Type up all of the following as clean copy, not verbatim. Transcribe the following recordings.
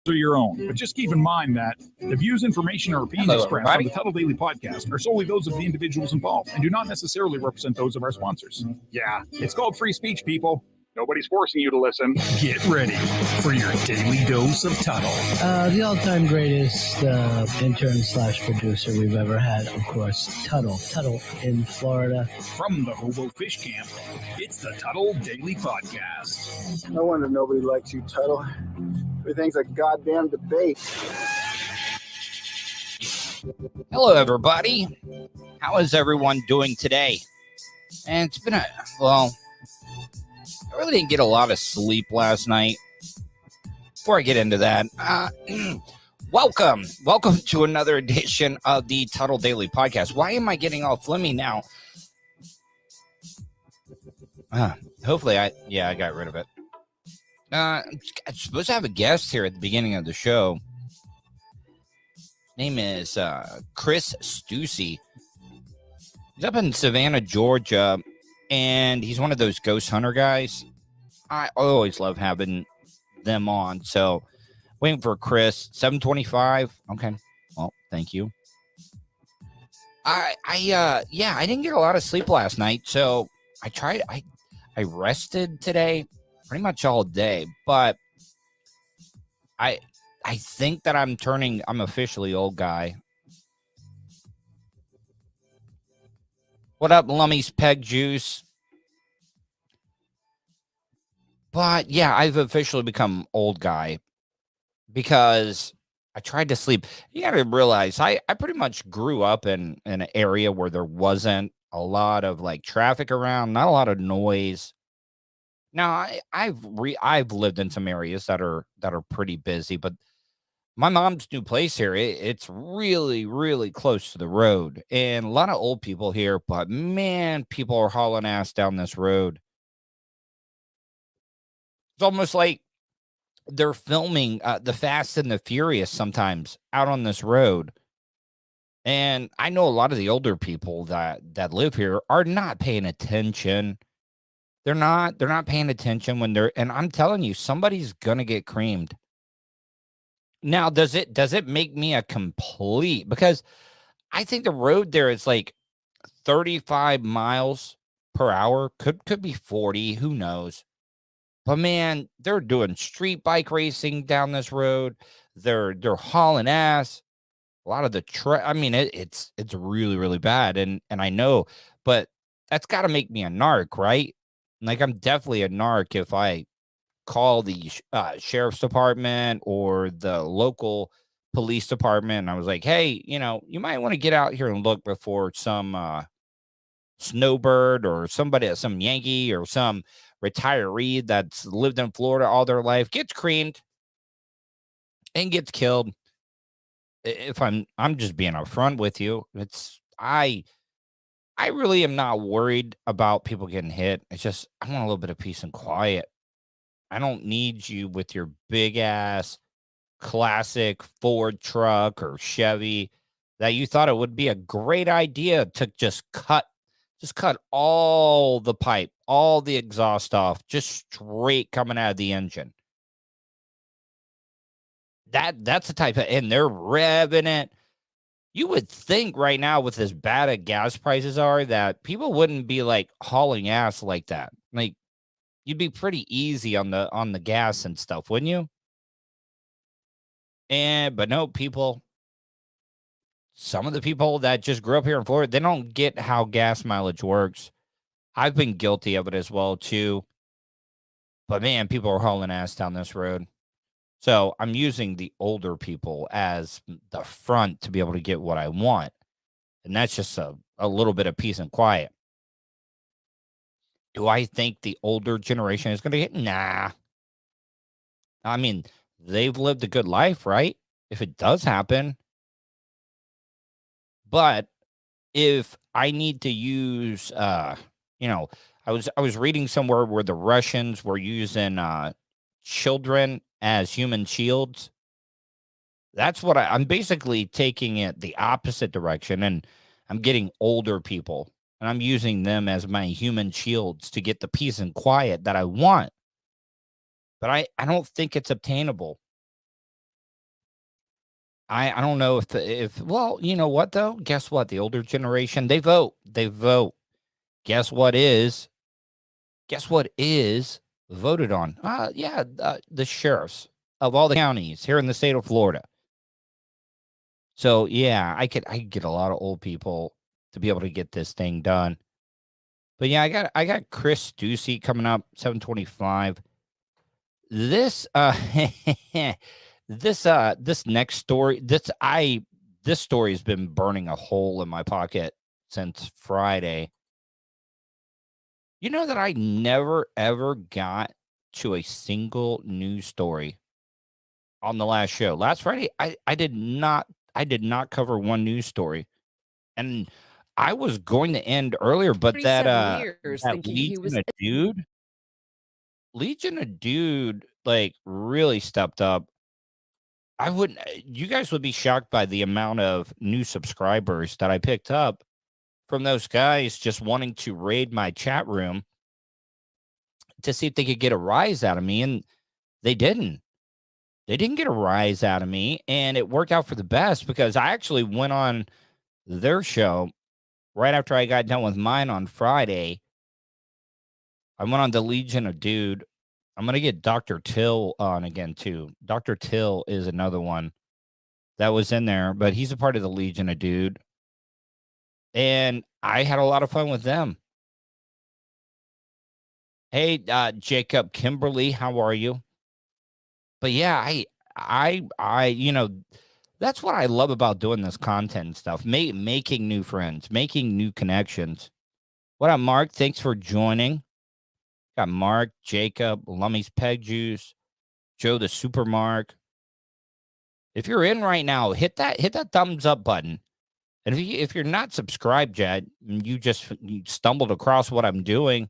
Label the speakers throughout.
Speaker 1: are your own. But just keep in mind that the views, information, or opinions expressed on the Tuddle Daily Podcast are solely those of the individuals involved and do not necessarily represent those of our sponsors. Yeah, it's called free speech, people. Nobody's forcing you to listen. Get ready for your daily dose of Tuddle.
Speaker 2: The all-time greatest intern/producer we've ever had, of course, Tuddle. Tuddle in Florida.
Speaker 1: From the Hobo Fish Camp, it's the Tuddle Daily Podcast.
Speaker 3: No wonder nobody likes you, Tuddle. Everything's a goddamn debate.
Speaker 4: Hello, everybody. How is everyone doing today? And it's been I really didn't get a lot of sleep last night. Before I get into that, welcome to another edition of the Tuddle Daily Podcast. Why am I getting all flimmy now? Hopefully I got rid of it. I'm supposed to have a guest here at the beginning of the show. Name is Chris Stussy. He's up in Savannah, Georgia, and he's one of those ghost hunter guys. I always love having them on. So, waiting for Chris. 7:25. Okay. Well, thank you. I didn't get a lot of sleep last night, so I rested today pretty much all day, but I think that I'm officially old guy. What up, Lummy's Peg Juice? But yeah, I've officially become old guy because I tried to sleep. You got to realize I pretty much grew up in an area where there wasn't a lot of like traffic around, not a lot of noise. Now I've lived in some areas that are pretty busy, but my mom's new place here, it's really, really close to the road, and a lot of old people here, but man, people are hauling ass down this road. It's almost like they're filming the Fast and the Furious sometimes out on this road. And I know a lot of the older people that live here are not paying attention. They're not paying attention and I'm telling you, somebody's gonna get creamed. Now, does it make me a complete, because I think the road there is like 35 miles per hour, could be 40, who knows? But man, they're doing street bike racing down this road. They're hauling ass. A lot of the it's really, really bad, and I know, but that's got to make me a narc, right? Like, I'm definitely a narc if I call the sheriff's department or the local police department. And I was like, hey, you might want to get out here and look before some snowbird or some Yankee or some retiree that's lived in Florida all their life gets creamed and gets killed. If I'm just being upfront with you, I really am not worried about people getting hit. It's just, I want a little bit of peace and quiet. I don't need you with your big ass classic Ford truck or Chevy that you thought it would be a great idea to just cut all the pipe, all the exhaust off, just straight coming out of the engine. That's the type of, and they're revving it. You would think right now, with as bad as gas prices are, that people wouldn't be like hauling ass like that. Like, you'd be pretty easy on the gas and stuff, wouldn't you? But no, some of the people that just grew up here in Florida, they don't get how gas mileage works. I've been guilty of it as well, too. But man, people are hauling ass down this road. So I'm using the older people as the front to be able to get what I want. And that's just a little bit of peace and quiet. Do I think the older generation is going to get? Nah. I mean, they've lived a good life, right? If it does happen. But if I need to use, I was reading somewhere where the Russians were using children as human shields. That's what I'm basically taking it the opposite direction, and I'm getting older people, and I'm using them as my human shields to get the peace and quiet that I want. But I don't think it's obtainable. I don't know if well, you know what though? Guess what? The older generation, they vote. They vote. Guess what is? Guess what is voted on? The sheriffs of all the counties here in the state of Florida. So yeah, I could get a lot of old people to be able to get this thing done. But yeah, I got Chris Ducey coming up 725. This this next story, this story has been burning a hole in my pocket since Friday. You know that I never ever got to a single news story on the last show. Last Friday, I did not cover one news story. And I was going to end earlier, but that Legion of Dude like really stepped up. I wouldn't you guys would be shocked by the amount of new subscribers that I picked up from those guys just wanting to raid my chat room to see if they could get a rise out of me, and they didn't. They didn't get a rise out of me, and it worked out for the best because I actually went on their show right after I got done with mine on Friday. I went on the Legion of Dude. I'm going to get Dr. Till on again, too. Dr. Till is another one that was in there, but he's a part of the Legion of Dude. And I had a lot of fun with them. Hey, Jacob Kimberly, how are you? But yeah, I, you know, that's what I love about doing this content and stuff. Making new friends, making new connections. What up, Mark? Thanks for joining. Got Mark, Jacob, Lummy's Peg Juice, Joe the Super Mark. If you're in right now, hit that thumbs up button. And if you're not subscribed yet, you stumbled across what I'm doing,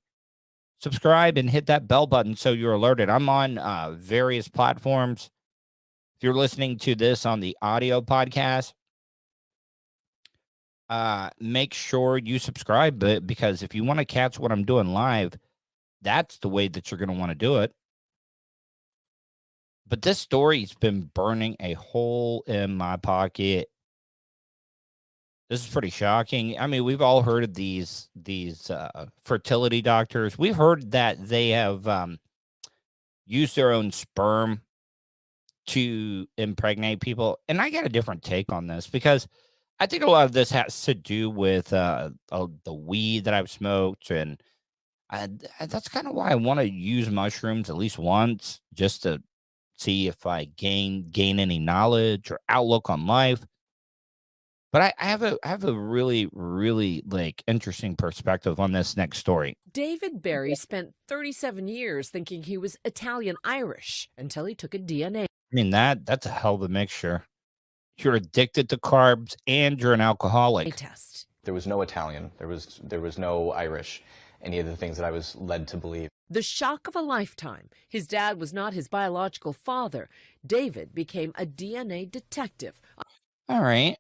Speaker 4: subscribe and hit that bell button so you're alerted. I'm on various platforms. If you're listening to this on the audio podcast, make sure you subscribe, because if you want to catch what I'm doing live, that's the way that you're going to want to do it. But this story's been burning a hole in my pocket. This is pretty shocking. I mean, we've all heard of these fertility doctors. We've heard that they have used their own sperm to impregnate people. And I got a different take on this because I think a lot of this has to do with the weed that I've smoked. And that's kind of why I want to use mushrooms at least once, just to see if I gain any knowledge or outlook on life. But I have a really, really like interesting perspective on this next story.
Speaker 5: David Berry spent 37 years thinking he was Italian-Irish until he took a DNA
Speaker 4: I mean, that's a hell of a mixture. You're addicted to carbs and you're an alcoholic.
Speaker 5: test.
Speaker 6: There was no Italian. There was no Irish. Any of the things that I was led to believe.
Speaker 5: The shock of a lifetime. His dad was not his biological father. David became a DNA detective.
Speaker 4: All right.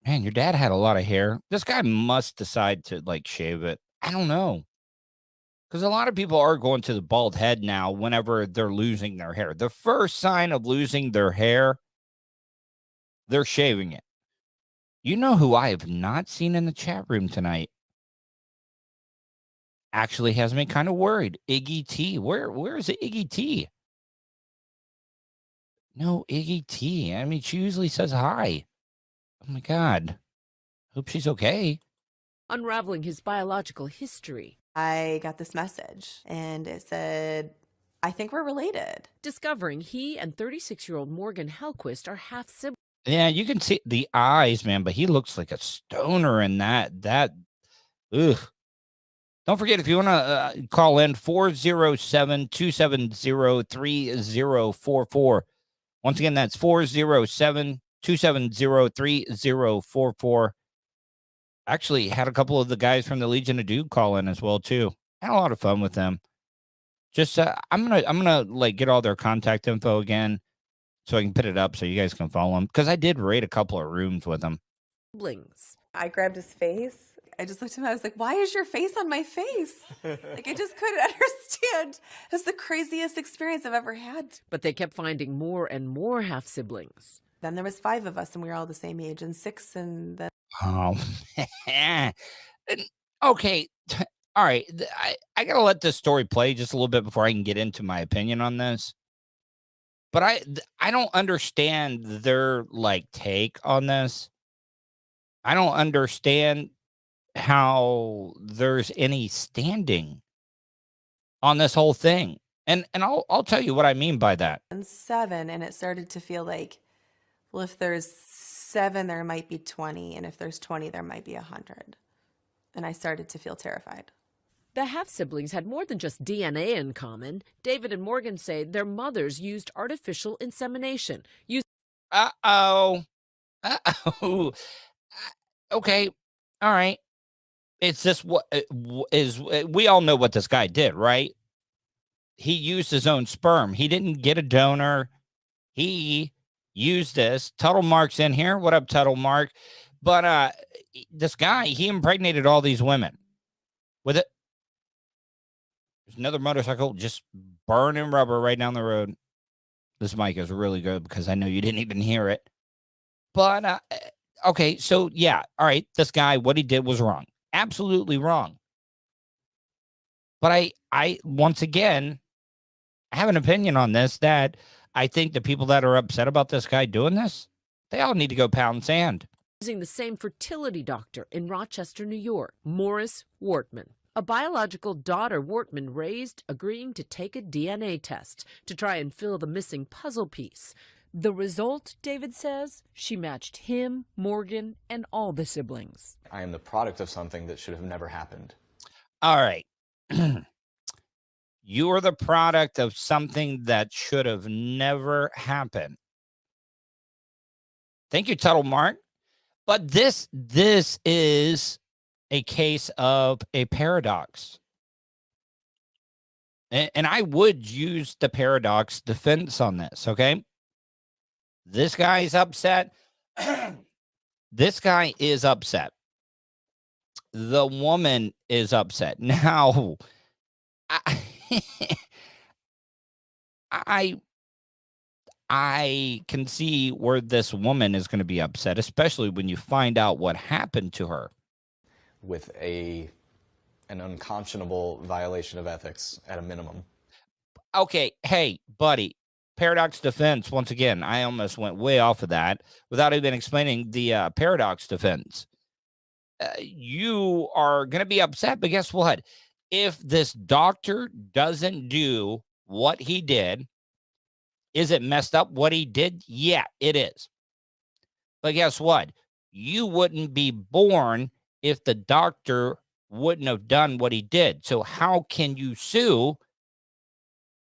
Speaker 4: Man, your dad had a lot of hair. This guy must decide to like shave it. I don't know. Because a lot of people are going to the bald head now whenever they're losing their hair. The first sign of losing their hair, they're shaving it. You know who I have not seen in the chat room tonight? Actually has me kind of worried. Iggy T. Where is it, Iggy T? No, Iggy T. I mean, she usually says hi. Oh my God. Hope she's okay.
Speaker 5: Unraveling his biological history.
Speaker 7: I got this message and it said, I think we're related.
Speaker 5: Discovering he and 36-year-old Morgan Hellquist are half-siblings.
Speaker 4: Yeah, you can see the eyes, man, but he looks like a stoner in that. Ugh. Don't forget, if you want to call in, 407-270-3044. Once again, that's 407-270-3044. Actually, had a couple of the guys from the Legion of Dude call in as well, too. Had a lot of fun with them. Just, I'm gonna like get all their contact info again so I can put it up so you guys can follow them. Because I did raid a couple of rooms with them.
Speaker 7: I grabbed his face. I just looked at him. I was like, why is your face on my face? Like, I just couldn't understand. It was the craziest experience I've ever had.
Speaker 5: But they kept finding more and more half-siblings.
Speaker 7: Then there was 5 of us, and we were all the same age, and 6, and then
Speaker 4: Oh, okay. All right. I got to let this story play just a little bit before I can get into my opinion on this. But I don't understand their like take on this. I don't understand how there's any standing on this whole thing. And I'll tell you what I mean by that.
Speaker 7: 7, and it started to feel like, well, if there's 7, there might be 20, and if there's 20, there might be 100. And I started to feel terrified.
Speaker 5: The half-siblings had more than just DNA in common. David and Morgan say their mothers used artificial insemination.
Speaker 4: Uh-oh. Uh-oh. Okay. All right. It's just what is we all know what this guy did, right? He used his own sperm. He didn't get a donor. He used this. Tuddle Mark's in here. What up, Tuddle Mark? But this guy, he impregnated all these women with it. There's another motorcycle just burning rubber right down the road. This mic is really good because I know you didn't even hear it. But okay, so yeah, all right. This guy, what he did was wrong. Absolutely wrong. But I once again, I have an opinion on this that I think the people that are upset about this guy doing this, they all need to go pound sand.
Speaker 5: Using the same fertility doctor in Rochester, New York, Morris Wortman. A biological daughter Wortman raised, agreeing to take a DNA test to try and fill the missing puzzle piece. The result, David says, she matched him, Morgan, and all the siblings.
Speaker 6: I am the product of something that should have never happened.
Speaker 4: All right. You are the product of something that should have never happened. Thank you, Tuddle Mark. But this is a case of a paradox. And I would use the paradox defense on this, okay? This guy is upset. This guy is upset. The woman is upset. Now, I can see where this woman is going to be upset, especially when you find out what happened to her.
Speaker 6: With an unconscionable violation of ethics at a minimum.
Speaker 4: Okay, hey, buddy, paradox defense. Once again, I almost went way off of that without even explaining the paradox defense. You are going to be upset, but guess what? If this doctor doesn't do what he did, is it messed up what he did? Yeah, it is. But guess what? You wouldn't be born if the doctor wouldn't have done what he did. So how can you sue?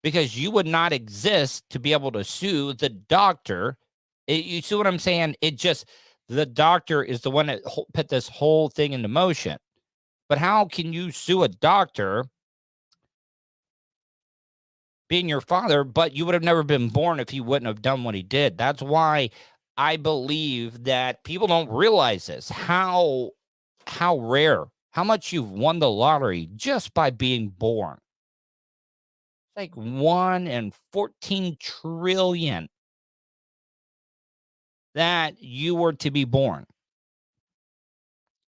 Speaker 4: Because you would not exist to be able to sue the doctor. You see what I'm saying? It just, the doctor is the one that put this whole thing into motion. But how can you sue a doctor being your father, but you would have never been born if he wouldn't have done what he did? That's why I believe that people don't realize this, how rare, how much you've won the lottery just by being born. It's like 1 in 14 trillion that you were to be born.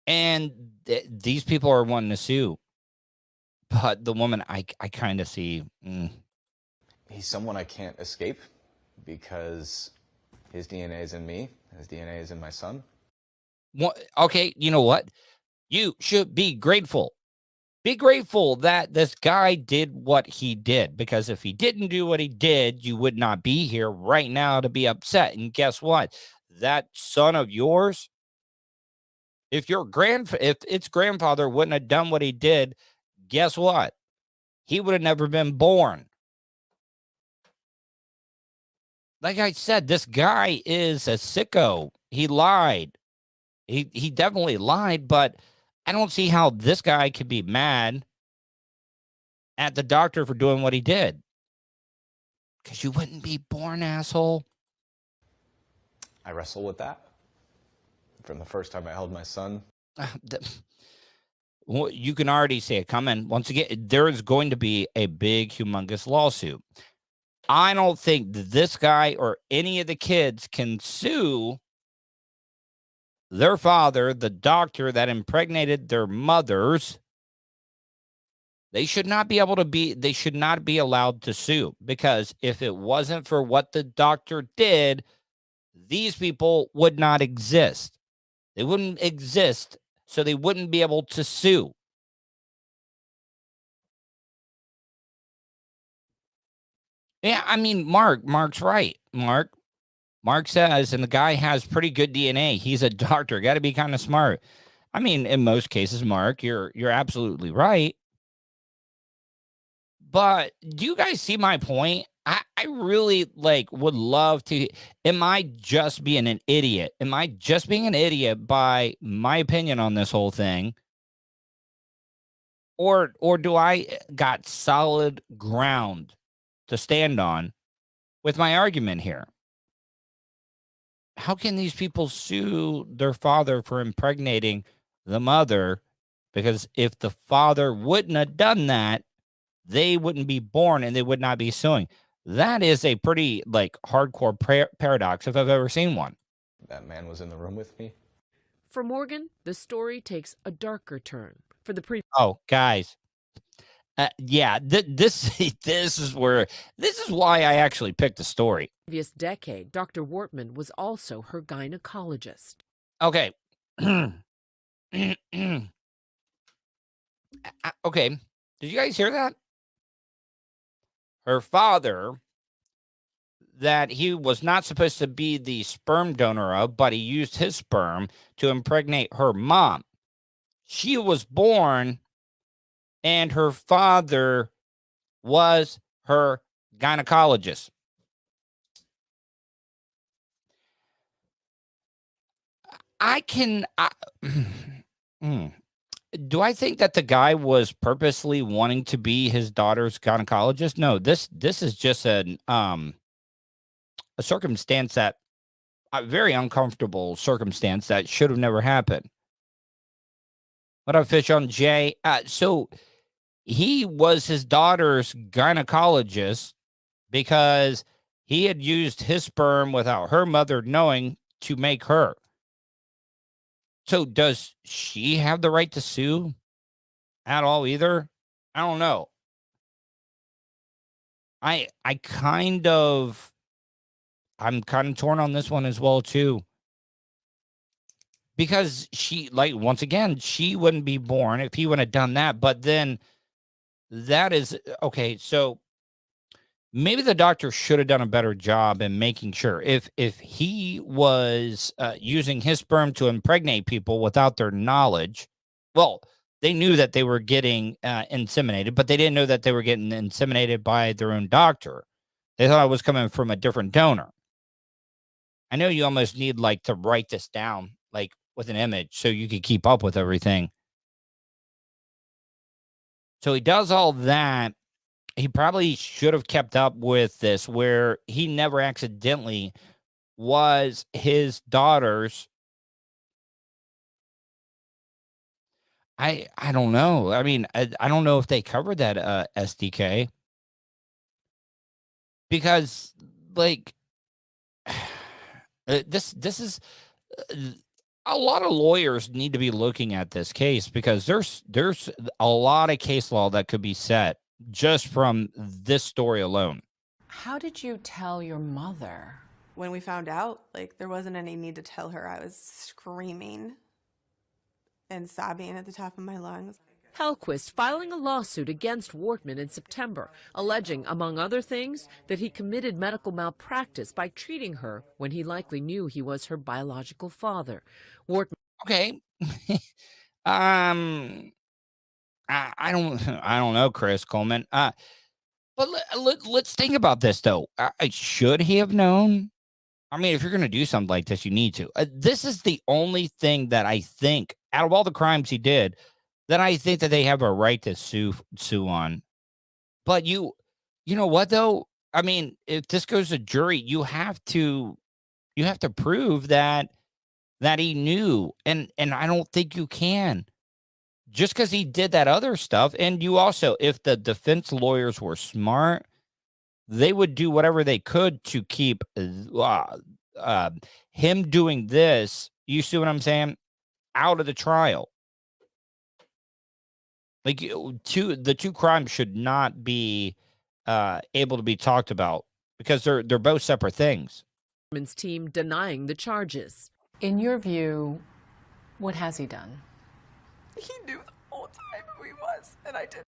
Speaker 4: And these people are wanting to sue. But the woman, I kind of see.
Speaker 6: He's someone I can't escape because his DNA is in me. His DNA is in my son.
Speaker 4: Okay, you know what? You should be grateful. Be grateful that this guy did what he did, because if he didn't do what he did, you would not be here right now to be upset. And guess what? That son of yours, if its grandfather wouldn't have done what he did, guess what? He would have never been born. Like I said, this guy is a sicko. He lied. He definitely lied, but I don't see how this guy could be mad at the doctor for doing what he did. Because you wouldn't be born, asshole.
Speaker 6: I wrestle with that. From the first time I held my son.
Speaker 4: Well, you can already see it coming. Once again, there is going to be a big, humongous lawsuit. I don't think this guy or any of the kids can sue their father, the doctor that impregnated their mothers. They should not be allowed to sue, because if it wasn't for what the doctor did, these people would not exist. They wouldn't exist, so they wouldn't be able to sue. Yeah, I mean, Mark's right. Mark says, and the guy has pretty good DNA. He's a doctor. Got to be kind of smart. I mean, in most cases, Mark, you're absolutely right. But do you guys see my point? I really would love to. Am I just being an idiot? Am I just being an idiot by my opinion on this whole thing? Or do I got solid ground to stand on with my argument here? How can these people sue their father for impregnating the mother? Because if the father wouldn't have done that, they wouldn't be born and they would not be suing. That is a pretty hardcore paradox if I've ever seen one.
Speaker 6: That man was in the room with me.
Speaker 5: For Morgan, the story takes a darker turn. For the
Speaker 4: Oh, guys. Yeah, this is why I actually picked the story.
Speaker 5: previous decade, Dr. Wortman was also her gynecologist.
Speaker 4: Okay. Okay. Did you guys hear that? Her father, that he was not supposed to be the sperm donor of, but he used his sperm to impregnate her mom. She was born, and her father was her gynecologist. Do I think that the guy was purposely wanting to be his daughter's gynecologist? No, this is just a circumstance that a very uncomfortable circumstance that should have never happened. What up, Fish on Jay? So he was his daughter's gynecologist because he had used his sperm without her mother knowing to make her. So does she have the right to sue at all either? I don't know. I'm kind of torn on this one as well too. Because she, once again, she wouldn't be born if he wouldn't have done that. But then that is okay. So maybe the doctor should have done a better job in making sure if he was using his sperm to impregnate people without their knowledge. Well, they knew that they were getting inseminated, but they didn't know that they were getting inseminated by their own doctor. They thought it was coming from a different donor. I know you almost need to write this down with an image so you could keep up with everything. So he does all that. He probably should have kept up with this, where he never accidentally was his daughter's. I don't know. I mean, I don't know if they covered that SDK, because this is a lot of lawyers need to be looking at this case, because there's a lot of case law that could be set just from this story alone.
Speaker 8: How did you tell your mother?
Speaker 7: When we found out, there wasn't any need to tell her. I was screaming and sobbing at the top of my lungs.
Speaker 5: Hellquist filing a lawsuit against Wortman in September, alleging, among other things, that he committed medical malpractice by treating her when he likely knew he was her biological father. Wortman.
Speaker 4: Okay. I don't know, Chris Coleman. But let's think about this though. Should he have known? I mean, if you're going to do something like this, you need to. This is the only thing that I think, out of all the crimes he did, that I think that they have a right to sue on. But you know what though? I mean, if this goes to jury, you have to prove that he knew, and I don't think you can, just because he did that other stuff. And you also, if the defense lawyers were smart, they would do whatever they could to keep him doing this. You see what I'm saying? Out of the trial. Like the two crimes should not be able to be talked about because they're both separate things.
Speaker 5: Team denying the charges.
Speaker 8: In your view, what has he done?
Speaker 7: He knew the whole time who he was, and I didn't.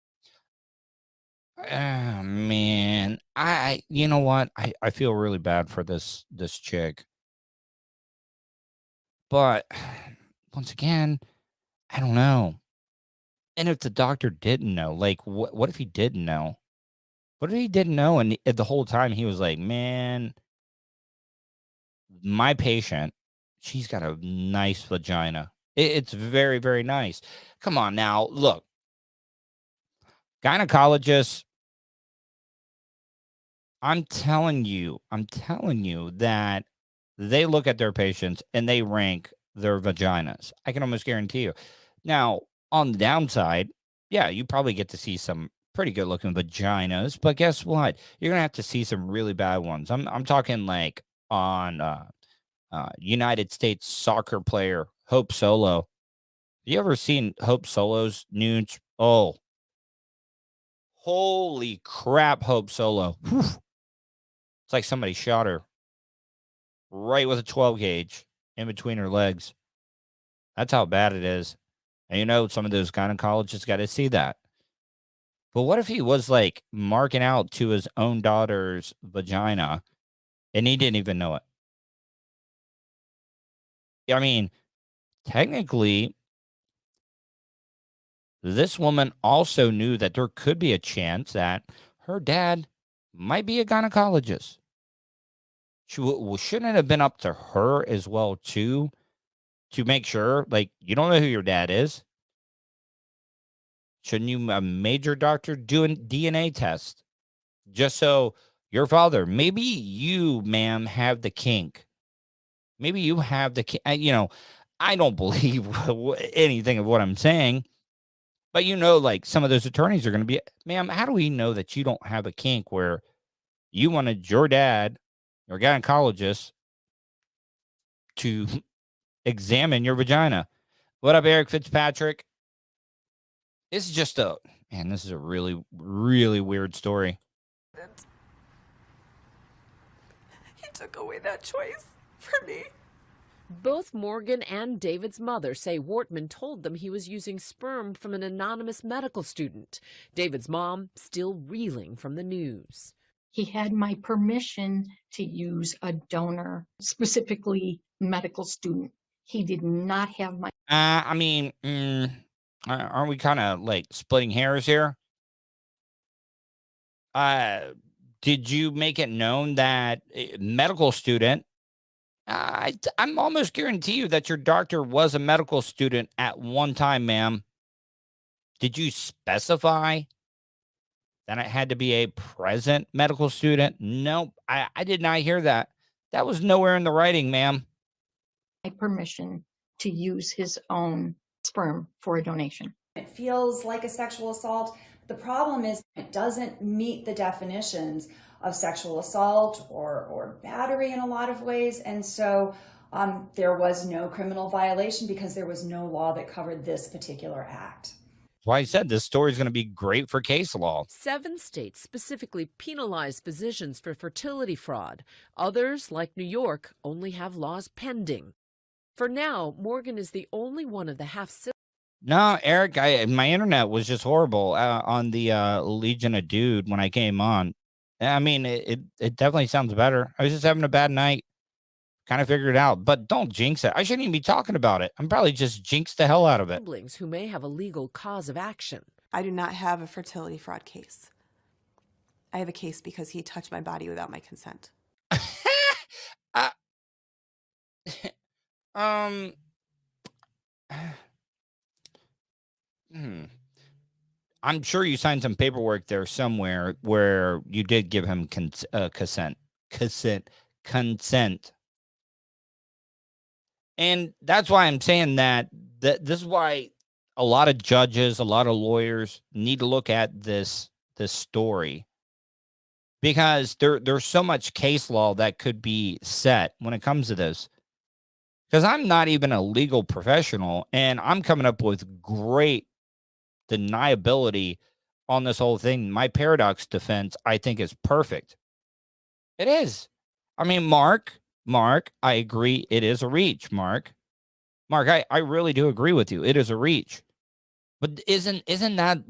Speaker 4: Oh, man, you know what? I feel really bad for this chick. But once again, I don't know. And if the doctor didn't know, like, what if he didn't know? What if he didn't know? And the whole time he was like, man, my patient, she's got a nice vagina. It's very, very nice. Come on now. Look, gynecologists, I'm telling you that they look at their patients and they rank their vaginas. I can almost guarantee you. Now, on the downside, yeah, you probably get to see some pretty good looking vaginas, but guess what? You're gonna have to see some really bad ones. I'm talking like on United States soccer player Hope Solo. You ever seen Hope Solo's nudes? Oh, holy crap, Hope Solo. Whew. It's like somebody shot her right with a 12 gauge in between her legs. That's how bad it is. And you know, some of those gynecologists got to see that. But what if he was like marking out to his own daughter's vagina and he didn't even know it? I mean, technically, this woman also knew that there could be a chance that her dad might be a gynecologist. Shouldn't it have been up to her as well, too, to make sure, like, you don't know who your dad is? Shouldn't you, a major doctor, do a DNA test just so your father, maybe you, ma'am, have the kink? Maybe you have the kink. You know, I don't believe anything of what I'm saying, but you know, like some of those attorneys are going to be, ma'am, how do we know that you don't have a kink where you wanted your dad, your gynecologist, to examine your vagina? What up, Eric Fitzpatrick? This is just this is a really, really weird story.
Speaker 7: He took away that choice for me.
Speaker 5: Both Morgan and David's mother say Wortman told them he was using sperm from an anonymous medical student. David's mom still reeling from the news.
Speaker 9: He had my permission to use a donor, specifically medical student. He did not have my.
Speaker 4: Aren't we kind of like splitting hairs here? Did you make it known that medical student? I'm almost guarantee you that your doctor was a medical student at one time, ma'am. Did you specify that it had to be a present medical student? Nope, I did not hear that. That was nowhere in the writing, ma'am.
Speaker 9: My permission to use his own sperm for a donation.
Speaker 10: It feels like a sexual assault. The problem is it doesn't meet the definitions of sexual assault or battery in a lot of ways. And so there was no criminal violation because there was no law that covered this particular act.
Speaker 4: That's why I said this story is going to be great for case law.
Speaker 5: 7 states specifically penalize physicians for fertility fraud. Others, like New York, only have laws pending. For now, Morgan is the only one of the half-siblings.
Speaker 4: No, Eric, my internet was just horrible on the Legion of Dude when I came on. I mean, it definitely sounds better. I was just having a bad night. Kind of figured it out, but don't jinx it. I shouldn't even be talking about it. I'm probably just jinxed the hell out of it.
Speaker 5: Siblings who may have a legal cause of action.
Speaker 7: I do not have a fertility fraud case. I have a case because he touched my body without my consent.
Speaker 4: I'm sure you signed some paperwork there somewhere where you did give him consent. And that's why I'm saying that this is why a lot of judges, a lot of lawyers need to look at this story, because there's so much case law that could be set when it comes to this. Because I'm not even a legal professional, and I'm coming up with great deniability on this whole thing. My paradox defense, I think, is perfect. It is. I mean, Mark, I agree. It is a reach, Mark, I really do agree with you. It is a reach, but isn't that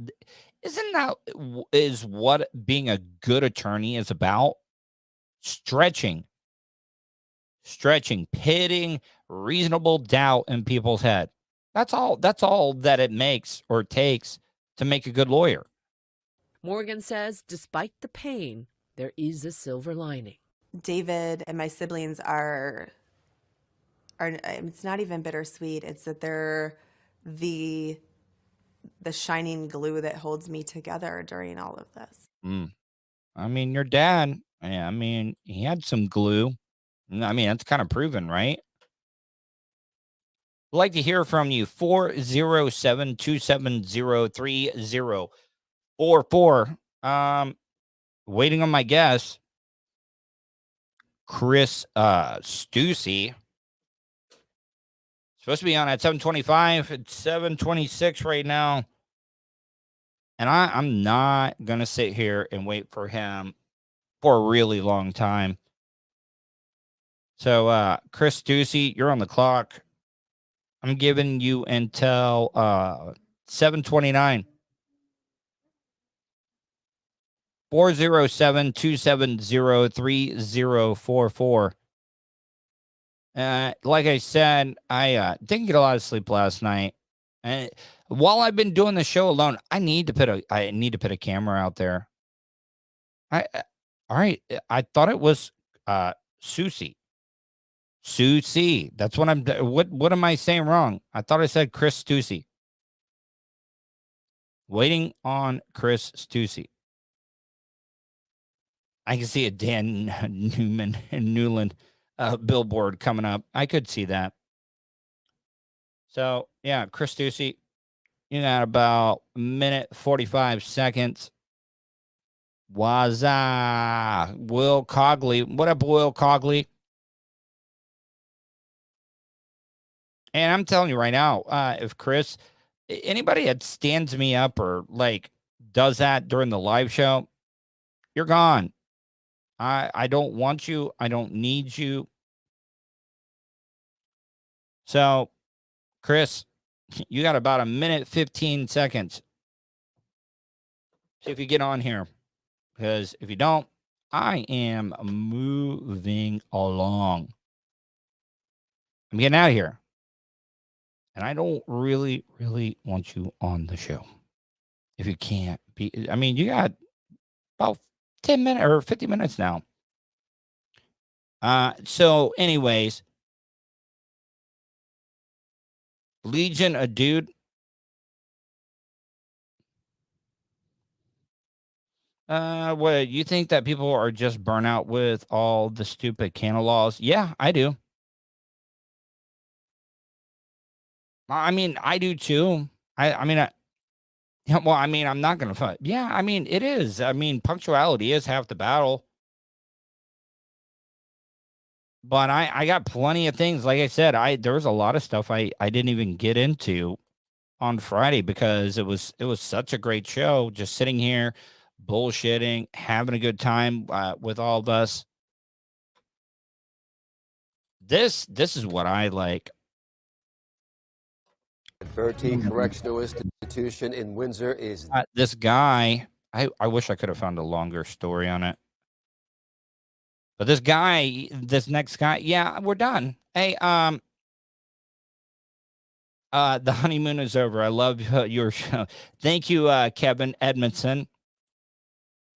Speaker 4: is what being a good attorney is about? Stretching, pitting reasonable doubt in people's head. That's all that it makes or takes to make a good lawyer.
Speaker 5: Morgan says despite the pain, there is a silver lining.
Speaker 7: David and my siblings are it's not even bittersweet. It's that they're the shining glue that holds me together during all of this.
Speaker 4: I mean, your dad, I mean, he had some glue. I mean, that's kind of proven, right? I'd like to hear from you. 407-270-3044. Waiting on my guess. Chris Stussy. Supposed to be on at 7:25. It's 7:26 right now. And I'm not going to sit here and wait for him for a really long time. So, Chris Stussy, you're on the clock. I'm giving you until 7:29. 407-270-3044. Like I said, I didn't get a lot of sleep last night. And while I've been doing the show alone, I need to put a camera out there. All right. I thought it was Susie. That's what what am I saying wrong? I thought I said Chris Stussy. Waiting on Chris Stussy. I can see a Dan Newland billboard coming up. I could see that. So, yeah, Chris Stussy, you got about a minute, 45 seconds. Wazza. Will Cogley. What up, Will Cogley? And I'm telling you right now, if Chris, anybody that stands me up or like does that during the live show, you're gone. I don't want you. I don't need you. So, Chris, you got about a minute, 15 seconds. See if you get on here. Because if you don't, I am moving along. I'm getting out of here. And I don't really, really want you on the show. If you can't be, I mean, you got about 10 minutes or 50 minutes now. So anyways, Legion, a dude. What, you think that people are just burnout with all the stupid canna laws? Yeah, I do. I mean, I do too. I mean, yeah, well, I mean, I'm not going to fight. Yeah, I mean, it is. I mean, punctuality is half the battle. But I got plenty of things. Like I said, there was a lot of stuff I didn't even get into on Friday because it was such a great show. Just sitting here, bullshitting, having a good time with all of us. This is what I like.
Speaker 11: Bertie Correctional Institution in Windsor is
Speaker 4: this guy. I wish I could have found a longer story on it. But this next guy, yeah, we're done. Hey, the honeymoon is over. I love your show. Thank you, Kevin Edmondson.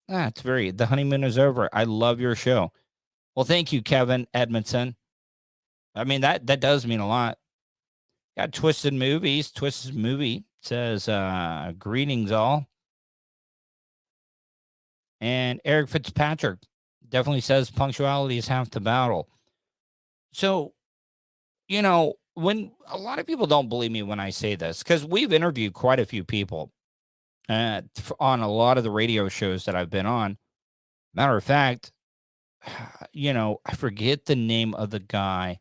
Speaker 4: The honeymoon is over. I love your show. Well, thank you, Kevin Edmondson. I mean, that does mean a lot. Got Twisted Movies. Twisted Movie says, greetings all. And Eric Fitzpatrick definitely says punctuality is half the battle. So, you know, when a lot of people don't believe me when I say this, because we've interviewed quite a few people on a lot of the radio shows that I've been on. Matter of fact, I forget the name of the guy.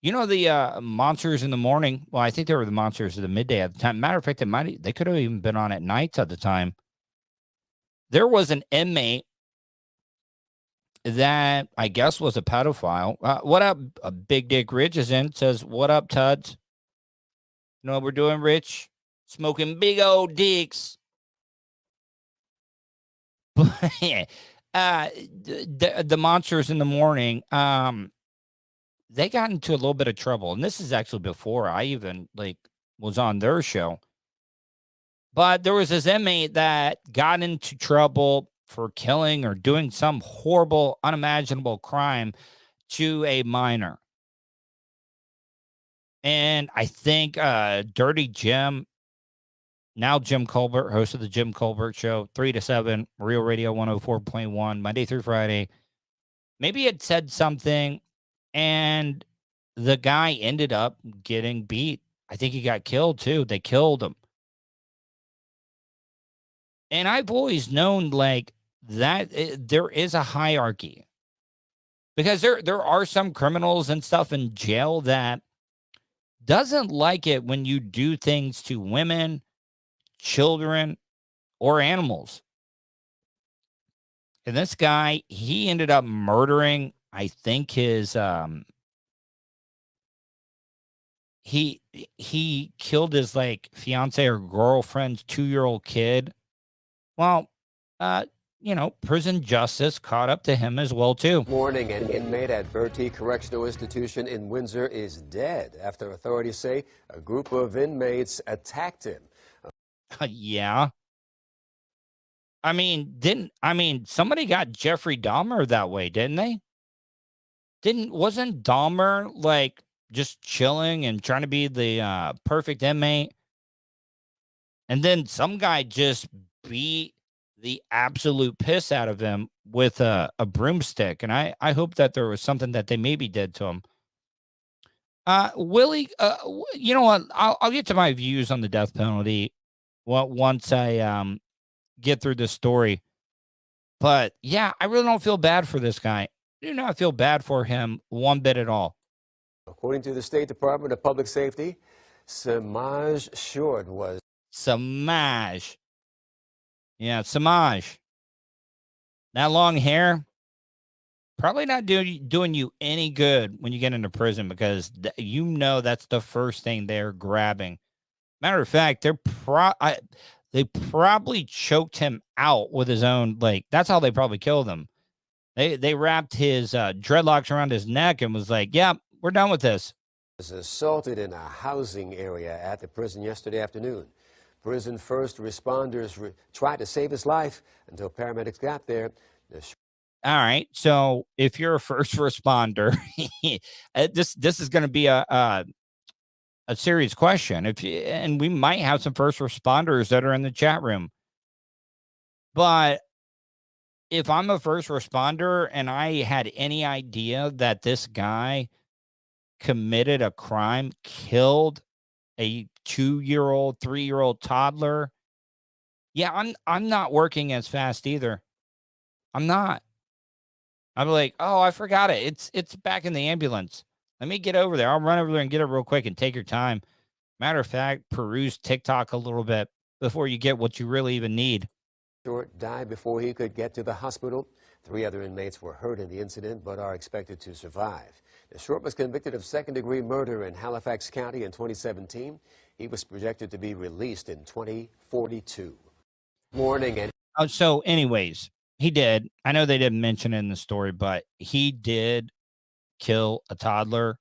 Speaker 4: The Monsters in the Morning. Well, I think they were the Monsters of the Midday at the time. Matter of fact, they could have even been on at nights at the time. There was an inmate that I guess was a pedophile. What up? Big Dick Rich is in. Says, what up, Tuds? You know what we're doing, Rich? Smoking big old dicks. But the Monsters in the Morning, they got into a little bit of trouble. And this is actually before I even was on their show. But there was this inmate that got into trouble for killing or doing some horrible, unimaginable crime to a minor. And I think Dirty Jim, now Jim Colbert, host of the Jim Colbert Show, 3 to 7, Real Radio 104.1, Monday through Friday. Maybe it said something, and the guy ended up getting beat. I think he got killed, too. They killed him. And I've always known, that there is a hierarchy. Because there are some criminals and stuff in jail that doesn't like it when you do things to women, children, or animals. And this guy, he ended up murdering, I think his he killed his fiance or girlfriend's 2-year-old kid. Well, prison justice caught up to him as well too.
Speaker 11: Morning, an inmate at Bertie Correctional Institution in Windsor is dead after authorities say a group of inmates attacked him.
Speaker 4: Yeah. Somebody got Jeffrey Dahmer that way, didn't they? Wasn't Dahmer just chilling and trying to be the perfect inmate? And then some guy just beat the absolute piss out of him with a broomstick. And I hope that there was something that they maybe did to him. Willie, you know what? I'll get to my views on the death penalty once I get through this story. But yeah, I really don't feel bad for this guy. I do not feel bad for him one bit at all.
Speaker 11: According to the State Department of Public Safety, Samaj Short was...
Speaker 4: Samaj. Yeah, Samaj. That long hair, probably not doing you any good when you get into prison because that's the first thing they're grabbing. Matter of fact, they probably choked him out with his own, that's how they probably killed him. They wrapped his dreadlocks around his neck and was like, yeah, we're done with this.
Speaker 11: Was assaulted in a housing area at the prison yesterday afternoon. Prison first responders tried to save his life until paramedics got there.
Speaker 4: All right. So if you're a first responder, this is going to be a serious question. And we might have some first responders that are in the chat room. But if I'm a first responder and I had any idea that this guy committed a crime, killed a 2-year-old, 3-year-old toddler, yeah, I'm not working as fast either. I'm not. I'm like, oh, I forgot it. It's back in the ambulance. Let me get over there. I'll run over there and get it real quick and take your time. Matter of fact, peruse TikTok a little bit before you get what you really even need.
Speaker 11: Short died before he could get to the hospital. 3 other inmates were hurt in the incident but are expected to survive. Short was convicted of second-degree murder in Halifax County in 2017. He was projected to be released in 2042. Morning. And
Speaker 4: so anyways, he did. I know they didn't mention it in the story, but he did kill a toddler.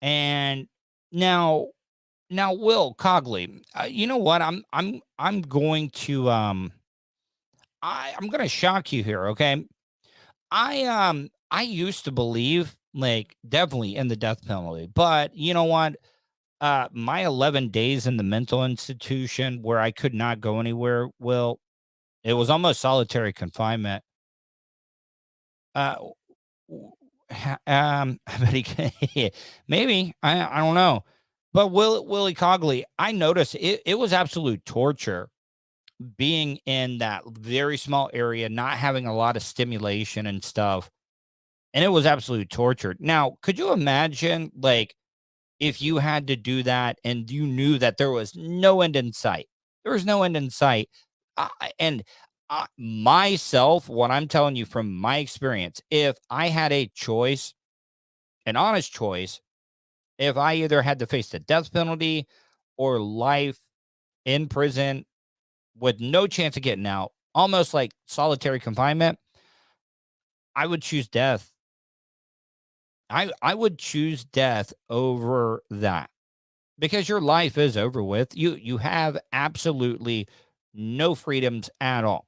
Speaker 4: And now Will Cogley, you know what? I'm going to I'm going to shock you here, okay? I used to believe definitely in the death penalty, but you know what? My 11 days in the mental institution where I could not go anywhere, Will, it was almost solitary confinement. But maybe I don't know. But Willie Cogley, I noticed it was absolute torture being in that very small area, not having a lot of stimulation and stuff. And it was absolutely tortured. Now, could you imagine, like, if you had to do that and you knew that there was no end in sight? There was no end in sight. And myself, what I'm telling you from my experience, if I had a choice, an honest choice, if I either had to face the death penalty or life in prison with no chance of getting out, almost like solitary confinement, I would choose death. I would choose death over that because your life is over with. You have absolutely no freedoms at all.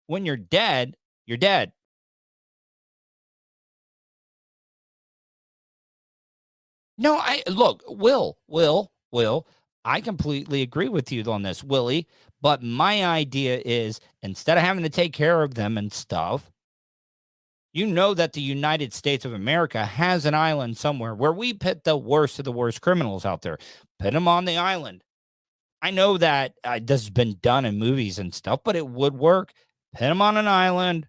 Speaker 4: When you're dead, you're dead. No, I look, Will, I completely agree with you on this, Willie. But my idea is instead of having to take care of them and stuff, you know that the United States of America has an island somewhere where we put the worst of the worst criminals out there, put them on the island. I know that this has been done in movies and stuff, but it would work. Put them on an island,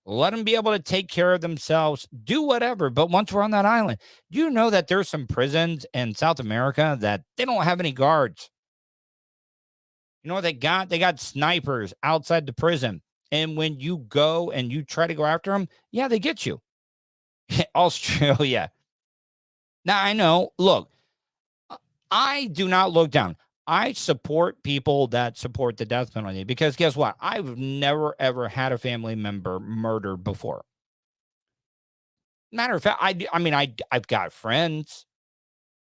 Speaker 4: let them be able to take care of themselves, do whatever. But once we're on that island, you know that there's some prisons in South America that they don't have any guards. You know what they got? They got snipers outside the prison. And when you go and you try to go after them, yeah, they get you. Australia. Now, I know, look, I do not look down. I support people that support the death penalty because guess what? I've never, ever had a family member murdered before. Matter of fact, I've got friends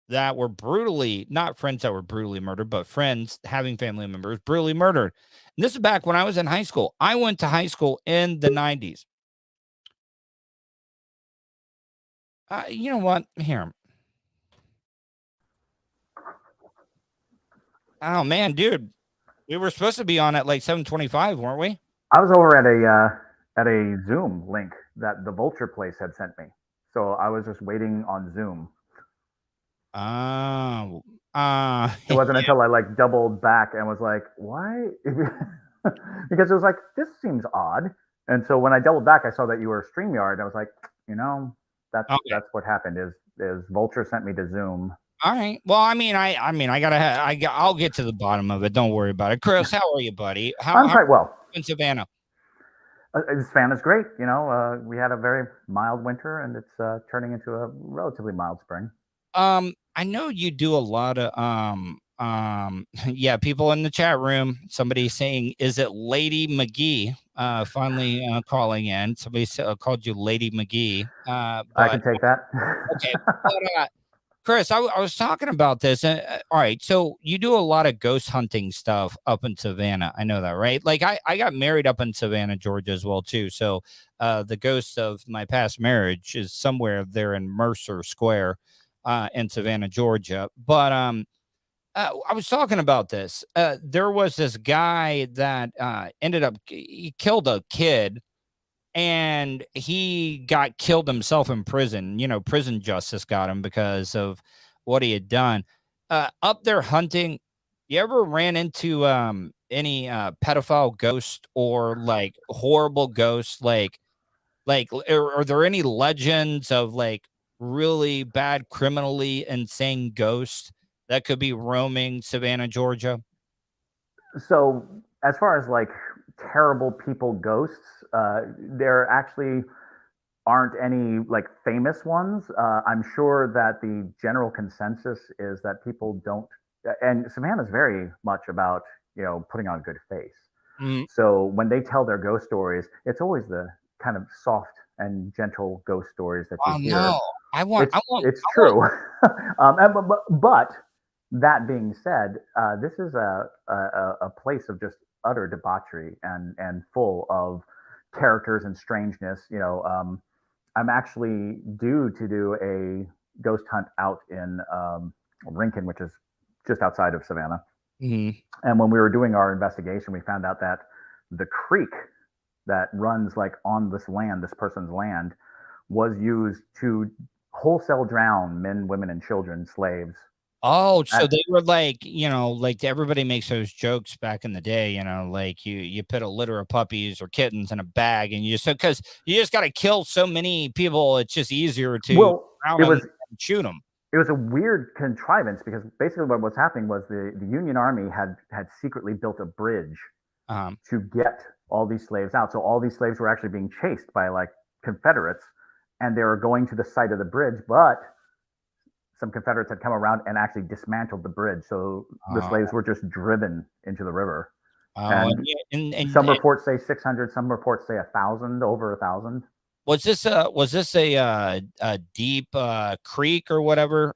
Speaker 4: that were brutally, not friends that were brutally murdered, but friends having family members brutally murdered. And this is back when I was in high school. I went to high school in the 90s. You know what? Here. Oh, man, dude. We were supposed to be on at like 7:25, weren't we?
Speaker 12: I was over at a Zoom link that the Vulture place had sent me. So I was just waiting on Zoom.
Speaker 4: Oh.
Speaker 12: It wasn't until I like doubled back and was like, why? Because it was like, this seems odd. And so when I doubled back, I saw that you were StreamYard. I was like, that's what happened is Vulture sent me to Zoom.
Speaker 4: All right. Well, I'll get to the bottom of it. Don't worry about it. Chris, how are you, buddy?
Speaker 12: I'm quite well.
Speaker 4: In Savannah?
Speaker 12: Savannah's great. We had a very mild winter, and it's turning into a relatively mild spring.
Speaker 4: I know you do a lot of yeah, people in the chat room. Somebody saying, "Is it Lady McGee?" Finally calling in. Somebody called you Lady McGee.
Speaker 12: I can take that.
Speaker 4: Okay, but, Chris, I was talking about this. All right, so you do a lot of ghost hunting stuff up in Savannah. I know that, right? Like I got married up in Savannah, Georgia as well too. So the ghost of my past marriage is somewhere there in Mercer Square in Savannah, Georgia. But I was talking about this. There was this guy that ended up he killed a kid. And he got killed himself in prison. Prison justice got him because of what he had done. Up there hunting, you ever ran into any pedophile ghost or like horrible ghosts? Like, are there any legends of like really bad, criminally insane ghosts that could be roaming Savannah, Georgia?
Speaker 12: So as far as like terrible people ghosts, there actually aren't any like famous ones. I'm sure that the general consensus is that people don't, and Savannah's very much about putting on a good face. So when they tell their ghost stories, it's always the kind of soft and gentle ghost stories that you hear.
Speaker 4: No,
Speaker 12: it's true. But that being said, this is a place of just utter debauchery and full of characters and strangeness. I'm actually due to do a ghost hunt out in Rincon, which is just outside of Savannah.
Speaker 4: Mm-hmm.
Speaker 12: And when we were doing our investigation, we found out that the creek that runs like on this person's land, was used to wholesale drown men, women, and children, slaves,
Speaker 4: Oh, so they were like, like everybody makes those jokes back in the day, like you put a litter of puppies or kittens in a bag and because you just got to kill so many people, it's just easier to
Speaker 12: Well,
Speaker 4: drown
Speaker 12: it
Speaker 4: them
Speaker 12: was
Speaker 4: and shoot them.
Speaker 12: it was a weird contrivance because basically what was happening was the Union Army had secretly built a bridge to get all these slaves out. So all these slaves were actually being chased by like Confederates, and they were going to the site of the bridge, but some Confederates had come around and actually dismantled the bridge. So the slaves were just driven into the river. And some reports say 600, some reports say 1,000, over 1,000.
Speaker 4: Was this a deep creek or whatever?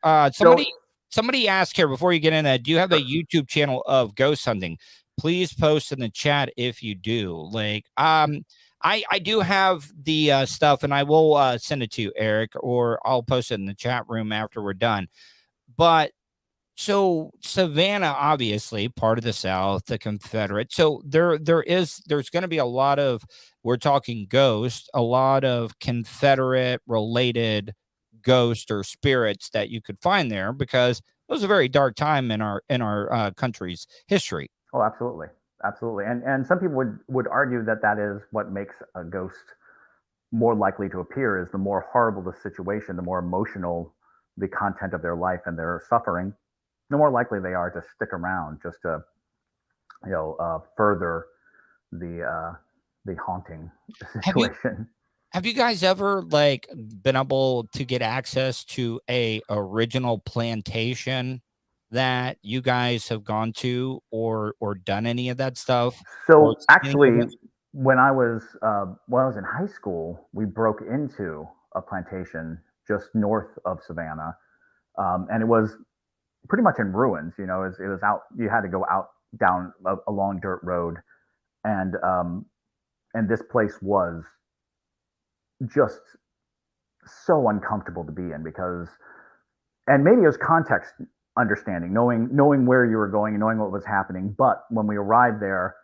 Speaker 4: Somebody asked here before you get in that, do you have a YouTube channel of ghost hunting? Please post in the chat if you do. Like I do have the stuff, and I will send it to you, Eric, or I'll post it in the chat room after we're done. But so Savannah, obviously part of the South, the Confederate. So there's going to be a lot of, we're talking ghosts, a lot of Confederate related ghosts or spirits that you could find there, because it was a very dark time in our country's history.
Speaker 12: Oh, absolutely, absolutely. And some people would argue that that is what makes a ghost more likely to appear, is the more horrible the situation, the more emotional the content of their life and their suffering, the more likely they are to stick around, just to further the haunting situation.
Speaker 4: Have you guys ever like been able to get access to a original plantation that you guys have gone to, or done any of that stuff?
Speaker 12: So actually, when I was in high school, we broke into a plantation just north of Savannah, and it was pretty much in ruins. It was out. You had to go out down a long dirt road, and this place was just so uncomfortable to be in, because, and maybe it was context understanding, knowing where you were going and knowing what was happening. But when we arrived there,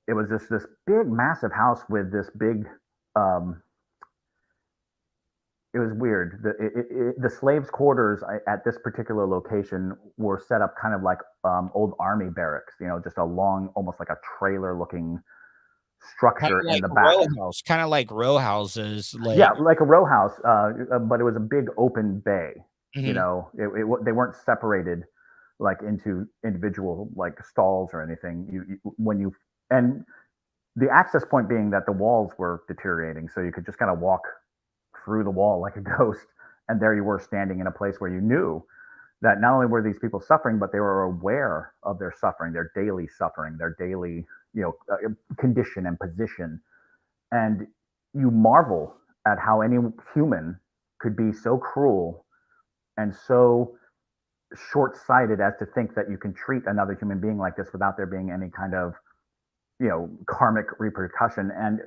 Speaker 12: it was just this big, massive house with this big. It was weird. The slaves' quarters at this particular location were set up kind of like old army barracks. Just a long, almost like a trailer-looking structure in the back.
Speaker 4: Kind of like row houses.
Speaker 12: Yeah, like a row house, but it was a big open bay. Mm-hmm. They weren't separated like into individual like stalls or anything. And the access point being that the walls were deteriorating, so you could just kind of walk through the wall like a ghost, and there you were standing in a place where you knew that not only were these people suffering, but they were aware of their suffering, their daily suffering, their daily condition and position. And you marvel at how any human could be so cruel and so short-sighted as to think that you can treat another human being like this without there being any kind of karmic repercussion. And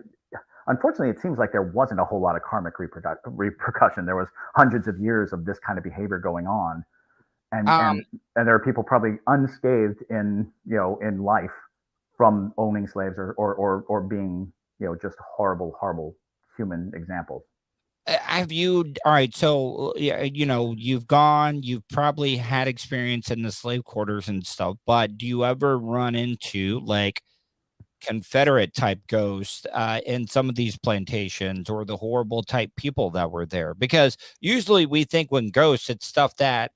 Speaker 12: unfortunately, it seems like there wasn't a whole lot of karmic repercussion. There was hundreds of years of this kind of behavior going on, and there are people probably unscathed in life from owning slaves or being just horrible human examples.
Speaker 4: Have you, all right, so you've probably had experience in the slave quarters and stuff, but do you ever run into like Confederate type ghosts in some of these plantations, or the horrible type people that were there? Because usually we think when ghosts, it's stuff that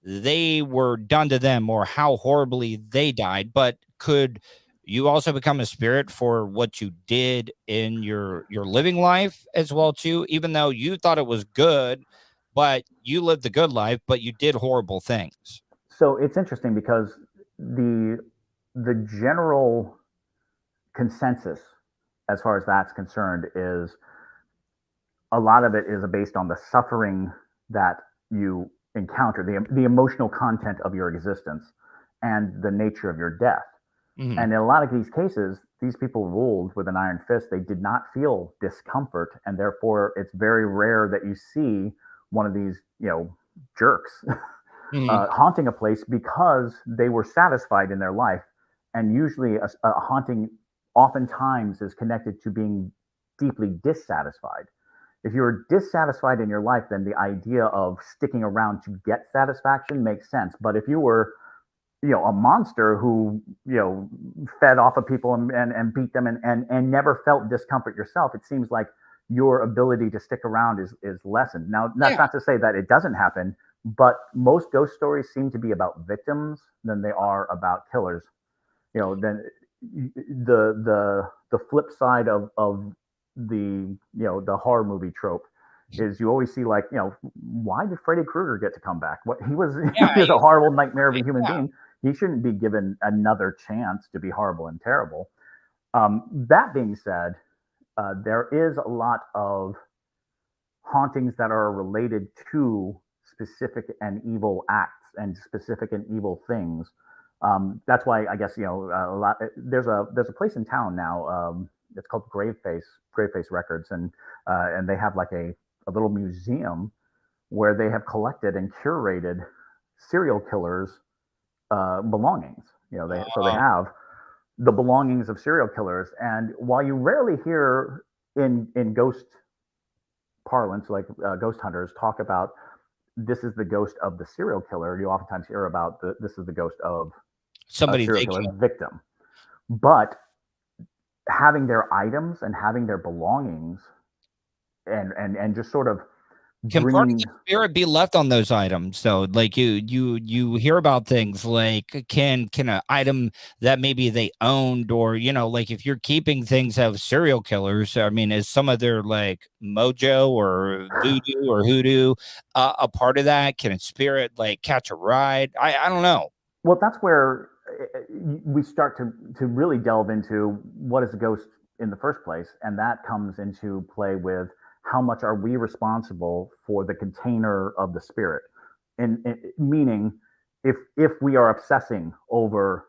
Speaker 4: they were done to them or how horribly they died. But could you also become a spirit for what you did in your living life as well too, even though you thought it was good, but you lived the good life, but you did horrible things?
Speaker 12: So it's interesting because the general consensus as far as that's concerned is a lot of it is based on the suffering that you encounter, the emotional content of your existence, and the nature of your death. Mm-hmm. And in a lot of these cases, these people ruled with an iron fist. They did not feel discomfort, and therefore it's very rare that you see one of these jerks mm-hmm. Haunting a place because they were satisfied in their life. And usually a haunting oftentimes is connected to being deeply dissatisfied. If you're dissatisfied in your life, then the idea of sticking around to get satisfaction makes sense. But if you were, a monster who, fed off of people and beat them and never felt discomfort yourself, it seems like your ability to stick around is lessened. Now, that's not to say that it doesn't happen, but most ghost stories seem to be about victims than they are about killers. Then the flip side of the horror movie trope is you always see, like, why did Freddy Krueger get to come back? What he was
Speaker 4: Yeah,
Speaker 12: he was a horrible nightmare of a human being. He shouldn't be given another chance to be horrible and terrible. That being said, there is a lot of hauntings that are related to specific and evil acts and specific and evil things. That's why I guess a lot. There's a place in town now. It's called Graveface Records, and they have like a little museum where they have collected and curated serial killers' belongings. They have the belongings of serial killers, and while you rarely hear in ghost parlance, like ghost hunters talk about this is the ghost of the serial killer, you oftentimes hear about this is the ghost of
Speaker 4: somebody
Speaker 12: a serial killer victim. But having their items and having their belongings and just sort of
Speaker 4: can part of
Speaker 12: bringing
Speaker 4: the spirit be left on those items? So, like you hear about things like can an item that maybe they owned, or like if you're keeping things of serial killers, I mean, is some of their like mojo or voodoo or hoodoo a part of that? Can a spirit like catch a ride? I don't know.
Speaker 12: Well, that's where we start to really delve into what is a ghost in the first place, and that comes into play with how much are we responsible for the container of the spirit, and meaning if we are obsessing over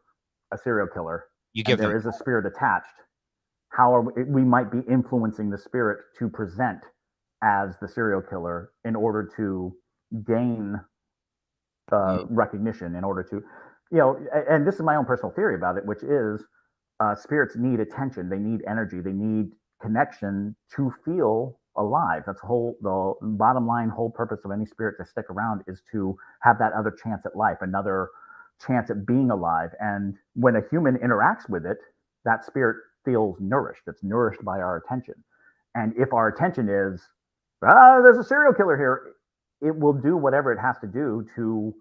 Speaker 12: a serial killer and there is a spirit attached, how we might be influencing the spirit to present as the serial killer in order to gain recognition, in order to, and this is my own personal theory about it, which is spirits need attention, they need energy, they need connection to feel alive. That's the bottom line, whole purpose of any spirit to stick around is to have that other chance at life, another chance at being alive. And when a human interacts with it, that spirit feels nourished. It's nourished by our attention. And if our attention is, there's a serial killer here, it will do whatever it has to do to,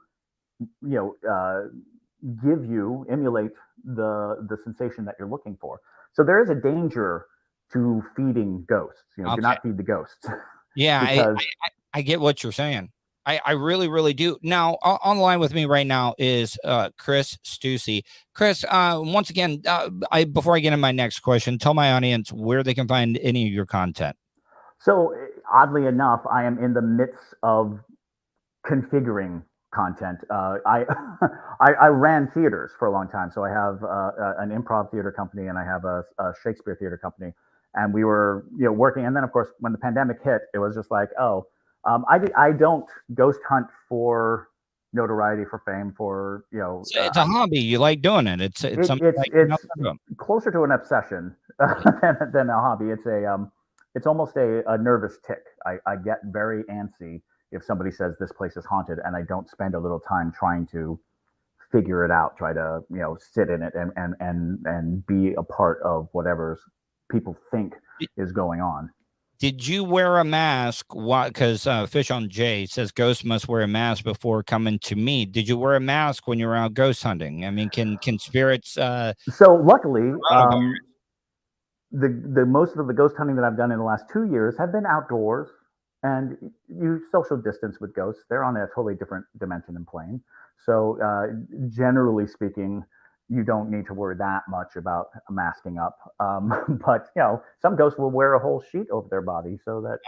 Speaker 12: emulate the sensation that you're looking for. So there is a danger to feeding ghosts. Do not feed the ghosts.
Speaker 4: Yeah,
Speaker 12: because
Speaker 4: I get what you're saying. I really, really do. Now, on the line with me right now is Chris Stussy. Chris, once again, before I get into my next question, tell my audience where they can find any of your content.
Speaker 12: So, oddly enough, I am in the midst of configuring content. I ran theaters for a long time. So I have an improv theater company, and I have a Shakespeare theater company. And we were, working. And then, of course, when the pandemic hit, it was just like, I don't ghost hunt for notoriety, for fame, for,
Speaker 4: it's a hobby. You like doing it. It's
Speaker 12: closer to an obsession than a hobby. It's almost a nervous tick. I get very antsy if somebody says this place is haunted, and I don't spend a little time trying to figure it out, try to, sit in it and be a part of whatever people think is going on.
Speaker 4: Did you wear a mask? Because Fish on J says ghosts must wear a mask before coming to me. Did you wear a mask when you were out ghost hunting? I mean, can spirits?
Speaker 12: So luckily, the most of the ghost hunting that I've done in the last 2 years have been outdoors, and you social distance with ghosts. They're on a totally different dimension and plane. So generally speaking, you don't need to worry that much about masking up. But some ghosts will wear a whole sheet over their body so that.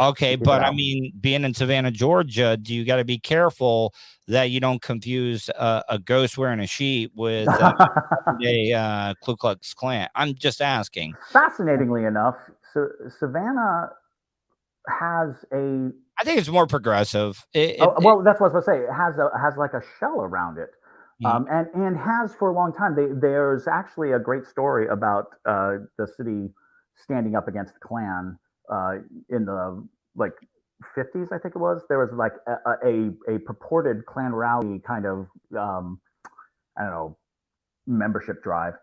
Speaker 4: Okay, but I mean, being in Savannah, Georgia, do you got to be careful that you don't confuse a ghost wearing a sheet with a Ku Klux Klan? I'm just asking.
Speaker 12: Fascinatingly enough, Savannah has a.
Speaker 4: I think it's more progressive.
Speaker 12: Well, that's what I was going to say. It has like a shell around it. And has for a long time. There's actually a great story about the city standing up against the Klan in the like 50s, I think it was. There was like a purported Klan rally kind of I don't know, membership drive,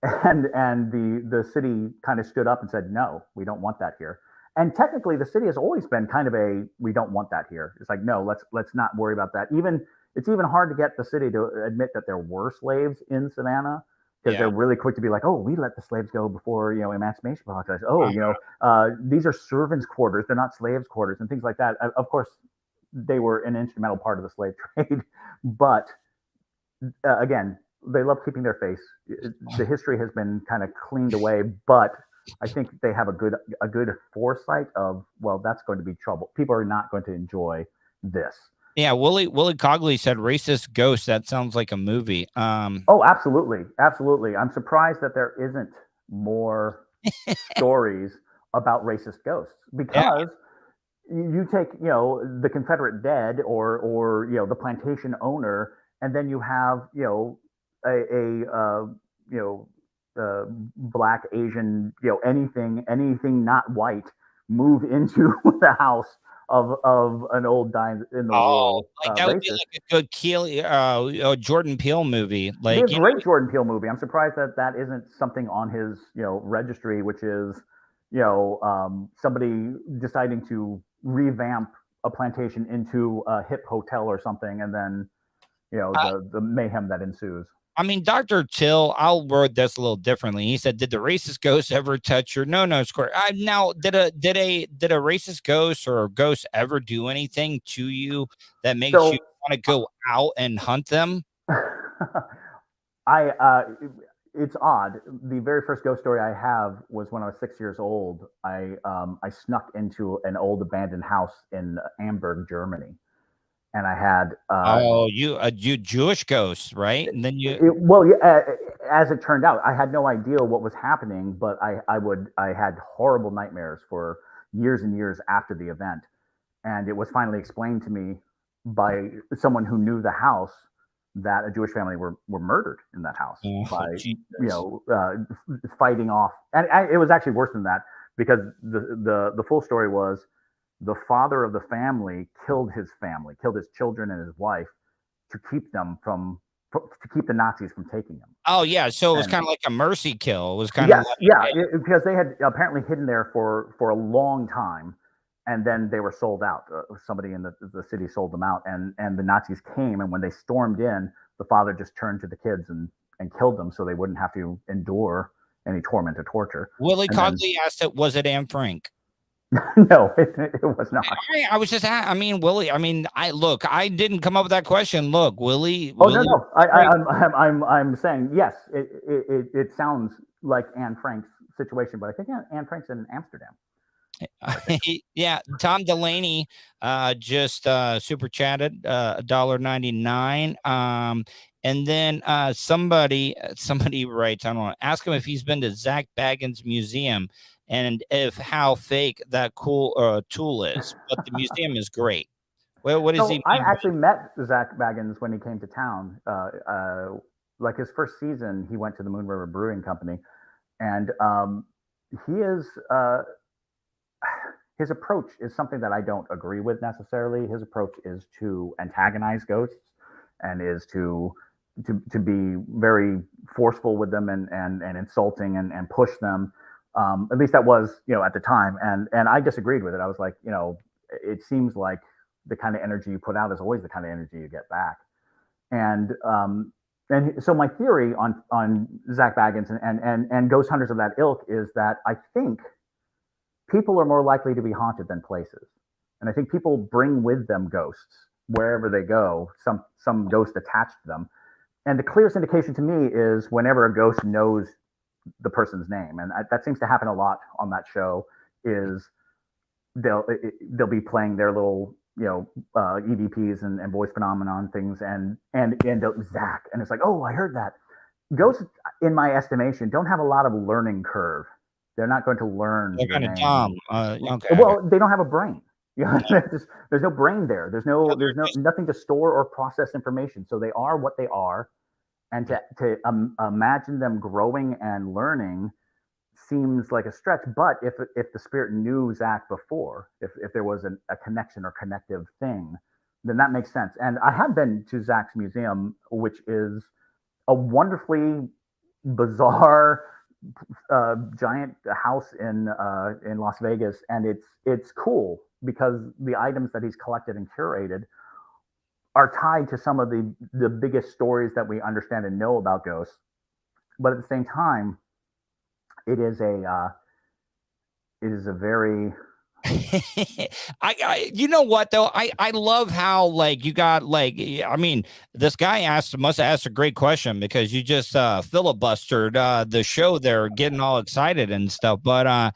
Speaker 12: and the city kind of stood up and said, no, we don't want that here. And technically, the city has always been kind of a we don't want that here. It's like, no, let's not worry about that. It's even hard to get the city to admit that there were slaves in Savannah, because they're really quick to be like, oh, we let the slaves go before, emancipation process. Oh, these are servants' quarters. They're not slaves' quarters and things like that. Of course, they were an instrumental part of the slave trade. But again, they love keeping their face. The history has been kind of cleaned away, but I think they have a good foresight of, well, that's going to be trouble. People are not going to enjoy this.
Speaker 4: Yeah, Willie Cogley said racist ghost. That sounds like a movie.
Speaker 12: Oh, absolutely. Absolutely. I'm surprised that there isn't more stories about racist ghosts, because you take, the Confederate dead or the plantation owner, and then you have, black, Asian, anything not white move into the house of an old dying in the wool
Speaker 4: like that would be like a good Jordan Peele movie. Like,
Speaker 12: it'd be a great Jordan Peele movie. I'm surprised that isn't something on his registry, which is somebody deciding to revamp a plantation into a hip hotel or something, and then the mayhem that ensues.
Speaker 4: I mean, Dr. Till, I'll word this a little differently. He said, "Did the racist ghost ever touch your no square?" Now, did a racist ghost or a ghost ever do anything to you that makes you want to go out and hunt them?
Speaker 12: It's odd. The very first ghost story I have was when I was 6 years old. I snuck into an old abandoned house in Hamburg, Germany. And I had
Speaker 4: you Jewish ghosts, right? And then
Speaker 12: as it turned out, I had no idea what was happening, but I had horrible nightmares for years and years after the event, and it was finally explained to me by someone who knew the house that a Jewish family were murdered in that house by fighting off, and it was actually worse than that, because the full story was, the father of the family killed his children and his wife to keep the Nazis from taking them.
Speaker 4: Oh yeah, so it was kind of like a mercy kill. It was kind of
Speaker 12: because they had apparently hidden there for a long time, and then they were sold out. Somebody in the city sold them out, and the Nazis came, and when they stormed in, the father just turned to the kids and killed them so they wouldn't have to endure any torment or torture.
Speaker 4: Willie Cogley asked it, was it Anne Frank?
Speaker 12: No, it was not.
Speaker 4: I was just, Willie. I didn't come up with that question. Look, Willie.
Speaker 12: Oh, no. I'm saying yes. It sounds like Anne Frank's situation, but I think Anne Frank's in Amsterdam.
Speaker 4: Yeah, Tom Delaney just super chatted $1.99. And then somebody writes, I don't know, ask him if he's been to Zach Baggins Museum and if how fake that cool tool is. But the museum is great. Well, what is he?
Speaker 12: I actually met Zach Baggins when he came to town. Like his first season, he went to the Moon River Brewing Company, and he is. His approach is something that I don't agree with necessarily. His approach is to antagonize ghosts, and is to be very forceful with them and insulting and push them. At least that was, at the time. And I disagreed with it. I was like, it seems like the kind of energy you put out is always the kind of energy you get back. And so my theory on Zach Baggins and ghost hunters of that ilk is that I think people are more likely to be haunted than places. And I think people bring with them ghosts wherever they go, some ghost attached to them. And the clearest indication to me is whenever a ghost knows the person's name. And that seems to happen a lot on that show, is they'll be playing their little, EVPs and voice phenomenon things and Zach. And it's like, oh, I heard that. Ghosts, in my estimation, don't have a lot of learning curve. They're not going to learn.
Speaker 4: They're kind of dumb. Okay.
Speaker 12: Well, they don't have a brain. There's no brain there. There's nothing to store or process information. So they are what they are. And to imagine them growing and learning seems like a stretch. But if the spirit knew Zach before, if there was a connection or connective thing, then that makes sense. And I have been to Zach's museum, which is a wonderfully bizarre giant house in Las Vegas, and it's cool because the items that he's collected and curated are tied to some of the biggest stories that we understand and know about ghosts. But at the same time, it is a very
Speaker 4: I you know what though, I love how like you got like, I mean, this guy must have asked a great question, because you just filibustered the show there, getting all excited and stuff. But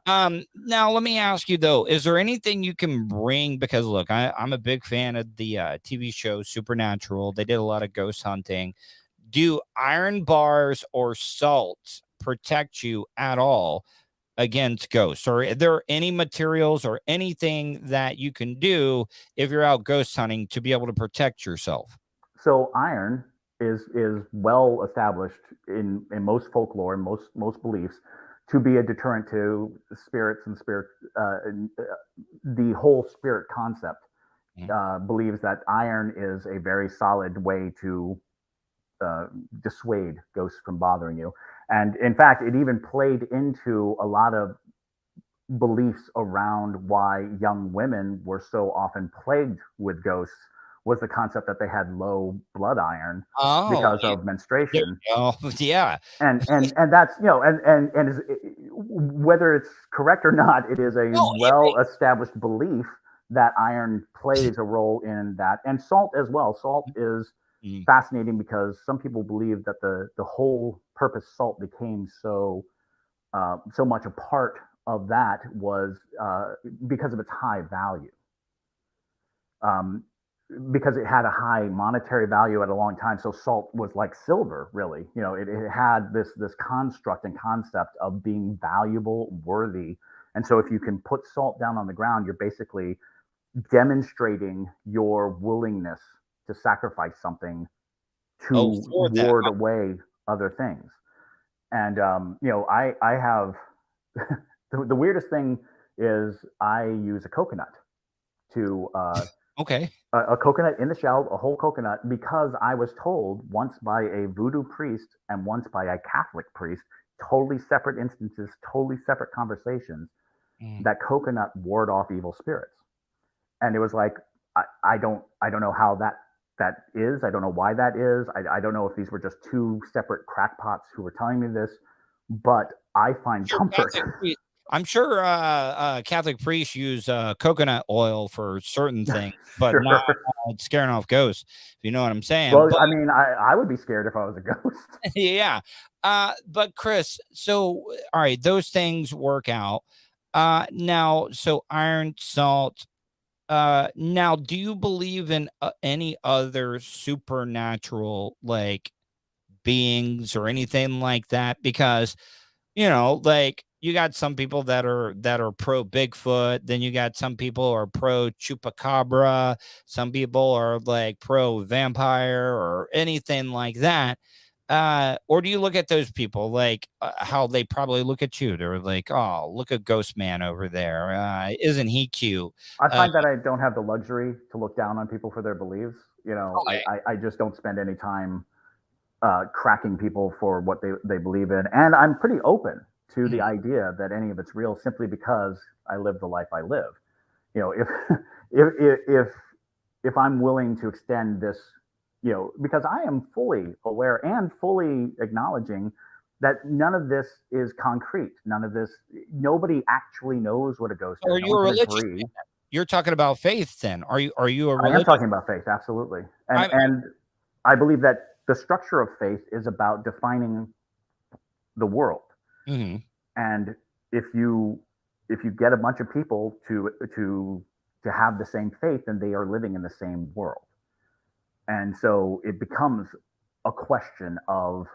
Speaker 4: now let me ask you though, is there anything you can bring? Because look, I'm a big fan of the TV show Supernatural. They did a lot of ghost hunting. Do iron bars or salts protect you at all against ghosts? Or are there any materials or anything that you can do if you're out ghost hunting to be able to protect yourself?
Speaker 12: So iron is well established in most folklore and most beliefs to be a deterrent to spirits and the whole spirit concept believes that iron is a very solid way to dissuade ghosts from bothering you. And in fact, it even played into a lot of beliefs around why young women were so often plagued with ghosts, was the concept that they had low blood iron because of menstruation.
Speaker 4: Oh, yeah.
Speaker 12: And that's, and is, whether it's correct or not, it is a well established belief that iron plays a role in that, and salt as well. Salt is fascinating because some people believe that the whole purpose salt became so much a part of that was because of its high value. Because it had a high monetary value at a long time. So salt was like silver, really. It had this construct and concept of being valuable, worthy. And so if you can put salt down on the ground, you're basically demonstrating your willingness to sacrifice something to ward away other things. And I have the weirdest thing is I use a coconut to a coconut in the shell, a whole coconut, because I was told once by a voodoo priest and once by a Catholic priest, totally separate instances, totally separate conversations, that coconut ward off evil spirits. And it was like, I don't know how that is. I don't know why that is. I don't know if these were just two separate crackpots who were telling me this, but I find comfort.
Speaker 4: I'm sure Catholic priests use coconut oil for certain things, but not scaring off ghosts, if you know what I'm saying.
Speaker 12: Well, I mean, I would be scared if I was a ghost.
Speaker 4: Yeah. But Chris, so, all right, those things work out. Now, so iron, salt. Now, do you believe in any other supernatural, like, beings or anything like that? Because, like, you got some people that are pro Bigfoot, then you got some people who are pro chupacabra, some people are like pro vampire or anything like that. Or do you look at those people like how they probably look at you? They're like, oh, look at Ghost Man over there. Isn't he cute?
Speaker 12: I find that I don't have the luxury to look down on people for their beliefs. I just don't spend any time cracking people for what they believe in. And I'm pretty open to the idea that any of it's real, simply because I live the life I live. If I'm willing to extend this, because I am fully aware and fully acknowledging that none of this is concrete. Nobody actually knows what a ghost is.
Speaker 4: Are you a religious? You're talking about faith then. Are you a religious?
Speaker 12: I am talking about faith, absolutely. And I believe that the structure of faith is about defining the world.
Speaker 4: Mm-hmm.
Speaker 12: And if you get a bunch of people to have the same faith, then they are living in the same world. And so it becomes a question of,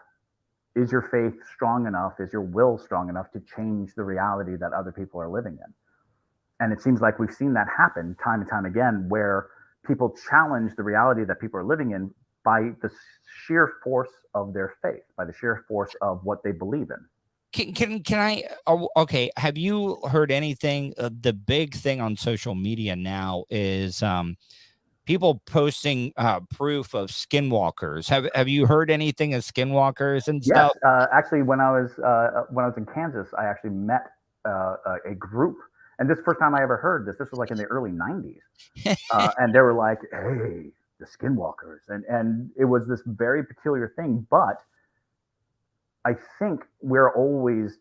Speaker 12: is your faith strong enough? Is your will strong enough to change the reality that other people are living in? And it seems like we've seen that happen time and time again, where people challenge the reality that people are living in by the sheer force of their faith, by the sheer force of what they believe in.
Speaker 4: Can I? Oh, okay. Have you heard anything? The big thing on social media now is people posting proof of skinwalkers. Have you heard anything of skinwalkers and
Speaker 12: Yes,
Speaker 4: stuff?
Speaker 12: actually, when I was in Kansas, I actually met a group, and this is the first time I ever heard this. This was like in the early '90s, and they were like, "Hey, the skinwalkers," and it was this very peculiar thing. But I think we're always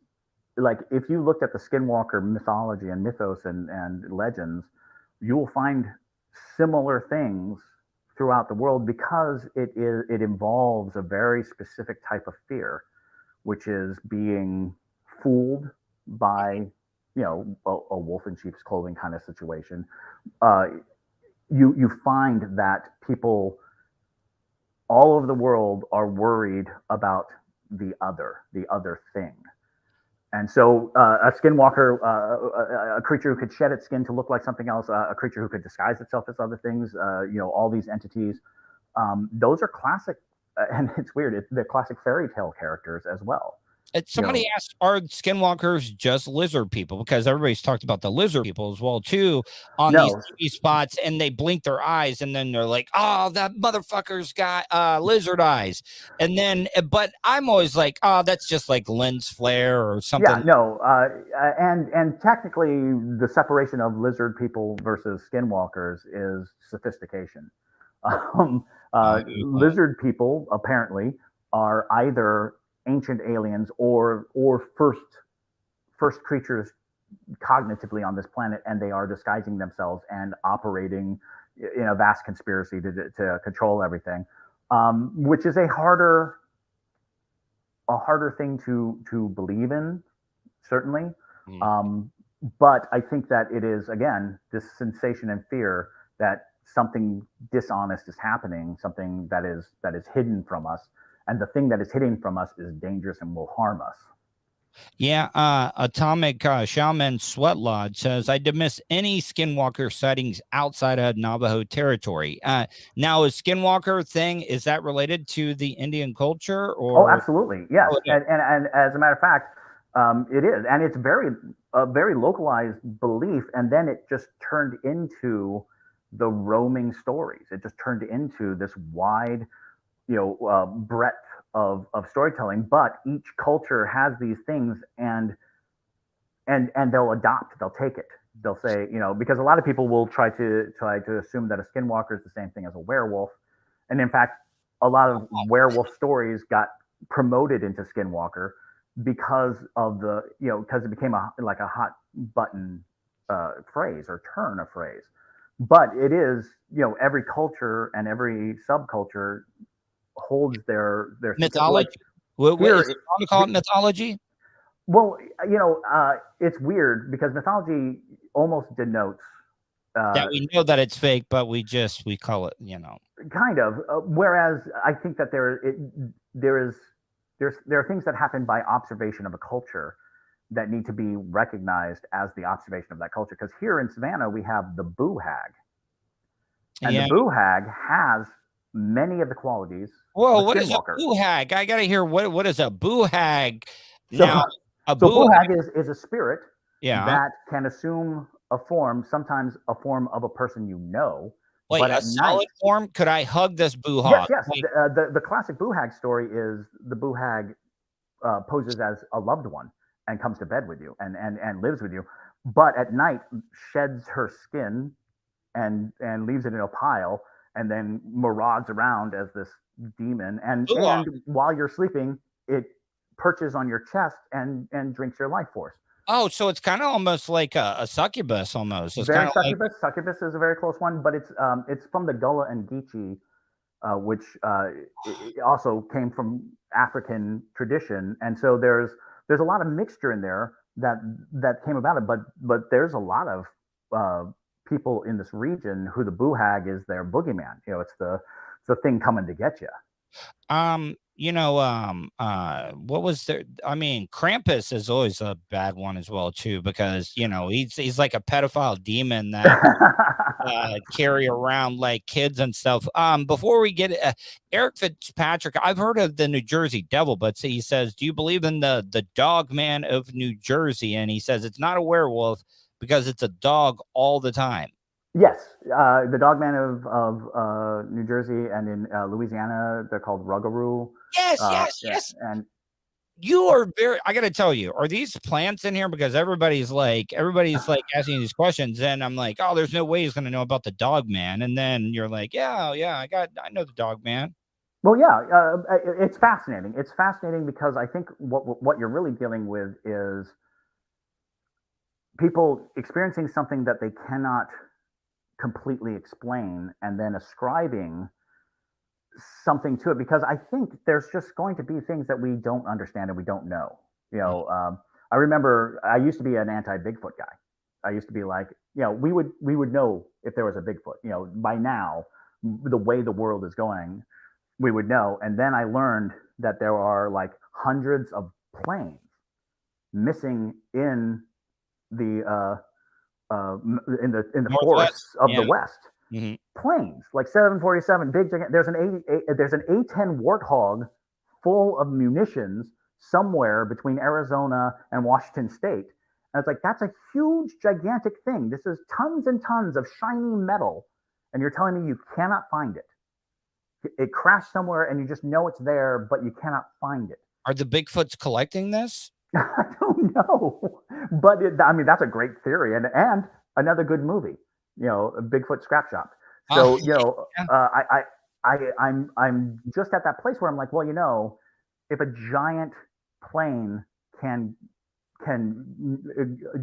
Speaker 12: like, if you looked at the skinwalker mythology and mythos and legends, you will find similar things throughout the world because it involves a very specific type of fear, which is being fooled by a wolf in sheep's clothing kind of situation. You find that people all over the world are worried about the other thing. And so, a skinwalker, a creature who could shed its skin to look like something else, a creature who could disguise itself as other things, all these entities, those are classic, and it's weird, they're classic fairy tale characters as well.
Speaker 4: Somebody asked, "Are skinwalkers just lizard people?" Because everybody's talked about the lizard people as well too on these
Speaker 12: No,
Speaker 4: TV spots, and they blink their eyes, and then they're like, "Oh, that motherfucker's got lizard eyes," and then, but I'm always like, "Oh, that's just like lens flare or
Speaker 12: yeah,
Speaker 4: something."
Speaker 12: no, and technically, the separation of lizard people versus skinwalkers is sophistication. Um, Lizard people apparently are either ancient aliens or first creatures cognitively on this planet, and they are disguising themselves and operating in a vast conspiracy to control everything, which is a harder thing to believe in, certainly. But I think that it is, again, this sensation and fear that something dishonest is happening, something that is hidden from us, and the thing that is hidden from us is dangerous and will harm us.
Speaker 4: Yeah, Atomic Shaman Sweat Lodge says, "I dismiss any skinwalker sightings outside of Navajo territory." Now, is skinwalker thing, is that related to the Indian culture,
Speaker 12: Oh,
Speaker 4: or?
Speaker 12: absolutely, yes.
Speaker 4: Oh, yeah.
Speaker 12: And as a matter of fact, it is, and it's a very localized belief, and then it just turned into the roaming stories. It just turned into this wide, breadth of storytelling. But each culture has these things, and they'll adopt, they'll take it. They'll say, because a lot of people will try to assume that a skinwalker is the same thing as a werewolf, and in fact, a lot of werewolf stories got promoted into skinwalker because of because it became like a hot button phrase or turn of phrase. But it is, every culture and every subculture holds their
Speaker 4: Mythology.
Speaker 12: Like,
Speaker 4: What is it wrong to call it mythology?
Speaker 12: well, it's weird because mythology almost denotes
Speaker 4: That we know that it's fake, but we call it,
Speaker 12: kind of. Whereas I think that there are things that happen by observation of a culture that need to be recognized as the observation of that culture. Because here in Savannah, we have the boo hag, and the boo hag has many of the qualities.
Speaker 4: Whoa, what is a boo hag? I gotta hear what is a boo hag now.
Speaker 12: So boo hag is a spirit
Speaker 4: Yeah.
Speaker 12: that can assume a form, sometimes a form of a person you know.
Speaker 4: Wait,
Speaker 12: but
Speaker 4: a
Speaker 12: at
Speaker 4: solid
Speaker 12: night,
Speaker 4: form? Could I hug this boo hag?
Speaker 12: yes. The classic boo hag story is the boo hag poses as a loved one and comes to bed with you and lives with you, but at night sheds her skin and leaves it in a pile and then marauds around as this demon. And while you're sleeping, it perches on your chest and drinks your life force.
Speaker 4: Oh, so it's kind of almost like a succubus almost. It's
Speaker 12: Very
Speaker 4: kind of
Speaker 12: succubus. Like... Succubus is a very close one, but it's from the Gullah and Geechee, which also came from African tradition, and so there's a lot of mixture in there that came about it. But there's a lot of people in this region who the boo hag is their boogeyman. It's the thing coming to get you.
Speaker 4: what was there? I mean, Krampus is always a bad one as well too, because he's like a pedophile demon that carry around like kids and stuff. Before we get Eric Fitzpatrick, I've heard of the New Jersey Devil, but he says, do you believe in the Dog Man of New Jersey? And he says it's not a werewolf because it's a dog all the time.
Speaker 12: Yes, the Dogman of New Jersey and in Louisiana, they're called Rougarou.
Speaker 4: Yes.
Speaker 12: And
Speaker 4: you are I gotta tell you, are these plants in here? Because everybody's like asking these questions, and I'm like, oh, there's no way he's gonna know about the Dog Man. And then you're like, yeah, I know the Dog Man.
Speaker 12: Well, yeah, it's fascinating. It's fascinating because I think what you're really dealing with is people experiencing something that they cannot completely explain and then ascribing something to it, because I think there's just going to be things that we don't understand and we don't know. I remember I used to be an anti-Bigfoot guy. I used to be like, we would know if there was a Bigfoot. By now, the way the world is going, we would know. And then I learned that there are like hundreds of planes missing in the forests of the West.
Speaker 4: Mm-hmm.
Speaker 12: Planes like 747, big. There's an A-10 Warthog full of munitions somewhere between Arizona and Washington State. And it's like, that's a huge, gigantic thing. This is tons and tons of shiny metal, and you're telling me you cannot find it. It crashed somewhere, and you just know it's there, but you cannot find it.
Speaker 4: Are the Bigfoots collecting this?
Speaker 12: I don't know, but that's a great theory, and another good movie. Bigfoot Scrap Shop. So I'm just at that place where I'm like, well, if a giant plane can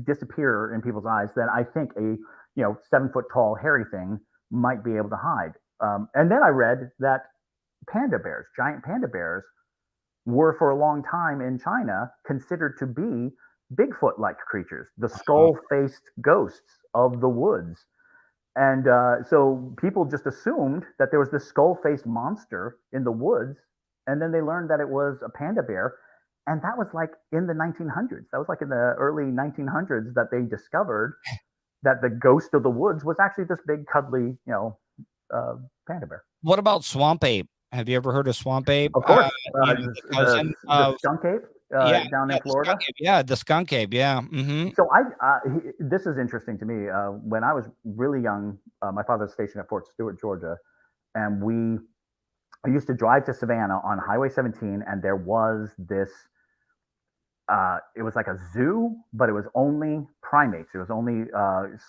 Speaker 12: disappear in people's eyes, then I think a 7 foot tall hairy thing might be able to hide. And then I read that giant panda bears, were for a long time in China considered to be Bigfoot-like creatures, the skull-faced ghosts of the woods. And so people just assumed that there was this skull-faced monster in the woods, and then they learned that it was a panda bear. And that was like in the 1900s. That was like in the early 1900s that they discovered that the ghost of the woods was actually this big, cuddly, panda bear.
Speaker 4: What about swamp ape? Have you ever heard of swamp ape?
Speaker 12: Of course, the skunk ape down in Florida.
Speaker 4: The skunk ape. Yeah. Mm-hmm.
Speaker 12: So this is interesting to me. When I was really young, my father was stationed at Fort Stewart, Georgia, and I used to drive to Savannah on Highway 17, and there was this. It was like a zoo, but it was only primates. It was only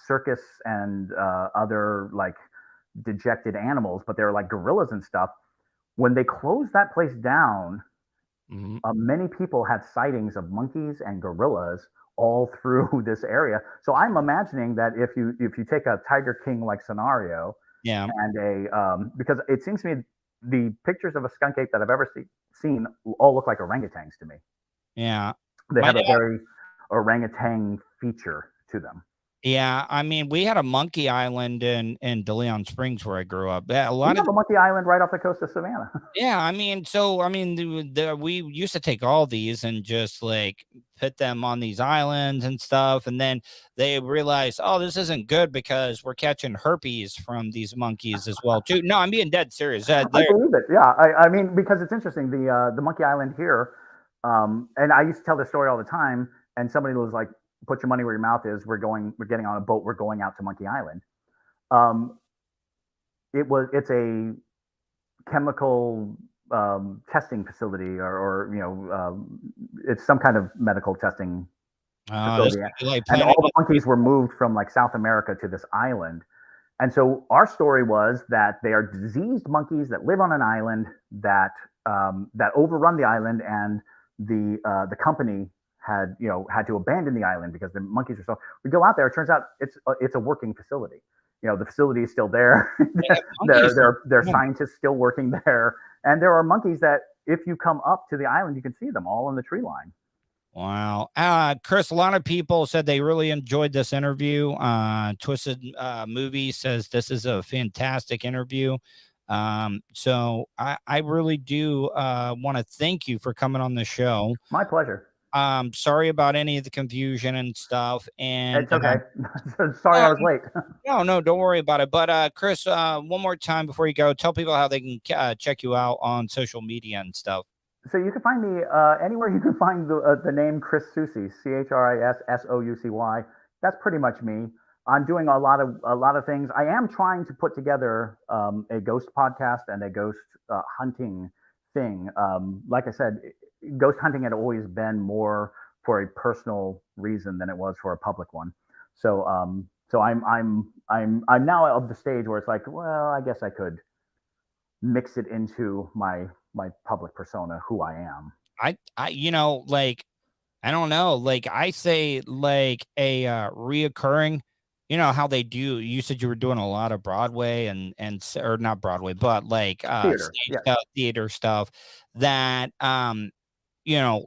Speaker 12: circus and other like dejected animals, but they were like gorillas and stuff. When they closed that place down, many people had sightings of monkeys and gorillas all through this area. So I'm imagining that if you take a Tiger King like scenario, and because it seems to me the pictures of a skunk ape that I've ever seen all look like orangutans to me.
Speaker 4: Yeah,
Speaker 12: they have a very orangutan feature to them.
Speaker 4: Yeah, I mean, we had a monkey island in DeLeon Springs where I grew up.
Speaker 12: A monkey island right off the coast of Savannah.
Speaker 4: Yeah, we used to take all these and just like put them on these islands and stuff, and then they realized, oh, this isn't good because we're catching herpes from these monkeys as well too. No, I'm being dead serious.
Speaker 12: I believe it. Yeah, I mean, because it's interesting. The monkey island here, and I used to tell this story all the time, and somebody was like, put your money where your mouth is. We're getting on a boat. We're going out to Monkey Island. It's a chemical testing facility, or it's some kind of medical testing facility. And all the monkeys were moved from like South America to this island. And so our story was that they are diseased monkeys that live on an island that overrun the island, and the company had to abandon the island because the monkeys are so. We go out there. It turns out it's a working facility. The facility is still there. there are scientists still working there, and there are monkeys that if you come up to the island, you can see them all in the tree line.
Speaker 4: Wow. Chris, a lot of people said they really enjoyed this interview. Twisted Movie says this is a fantastic interview. So I really do want to thank you for coming on the show.
Speaker 12: My pleasure.
Speaker 4: Sorry about any of the confusion and stuff. And
Speaker 12: It's okay. Sorry I was late.
Speaker 4: no, don't worry about it. But Chris, one more time before you go, tell people how they can check you out on social media and stuff.
Speaker 12: So you can find me anywhere you can find the name Chris Soucy, ChrisSoucy. That's pretty much me. I'm doing a lot of things. I am trying to put together a ghost podcast and a ghost hunting thing. Like I said, ghost hunting had always been more for a personal reason than it was for a public one. So I'm now of the stage where it's like, well, I guess I could mix it into my public persona, who I am.
Speaker 4: Like, I don't know, like I say, like a reoccurring, how they do. You said you were doing a lot of Broadway or not Broadway, but like
Speaker 12: Theater,
Speaker 4: stage
Speaker 12: yes.
Speaker 4: stuff, theater stuff that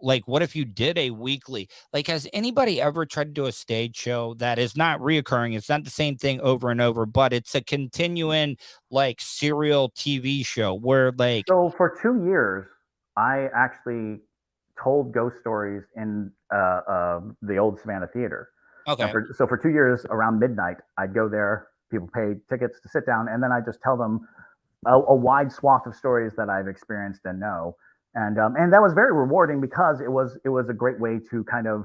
Speaker 4: like what if you did a weekly, like has anybody ever tried to do a stage show that is not reoccurring? It's not the same thing over and over, but it's a continuing like serial TV show where like.
Speaker 12: So for 2 years, I actually told ghost stories in the old Savannah Theater.
Speaker 4: Okay.
Speaker 12: So for 2 years around midnight, I'd go there, people pay tickets to sit down, and then I just tell them a wide swath of stories that I've experienced and know. And that was very rewarding because it was a great way to kind of,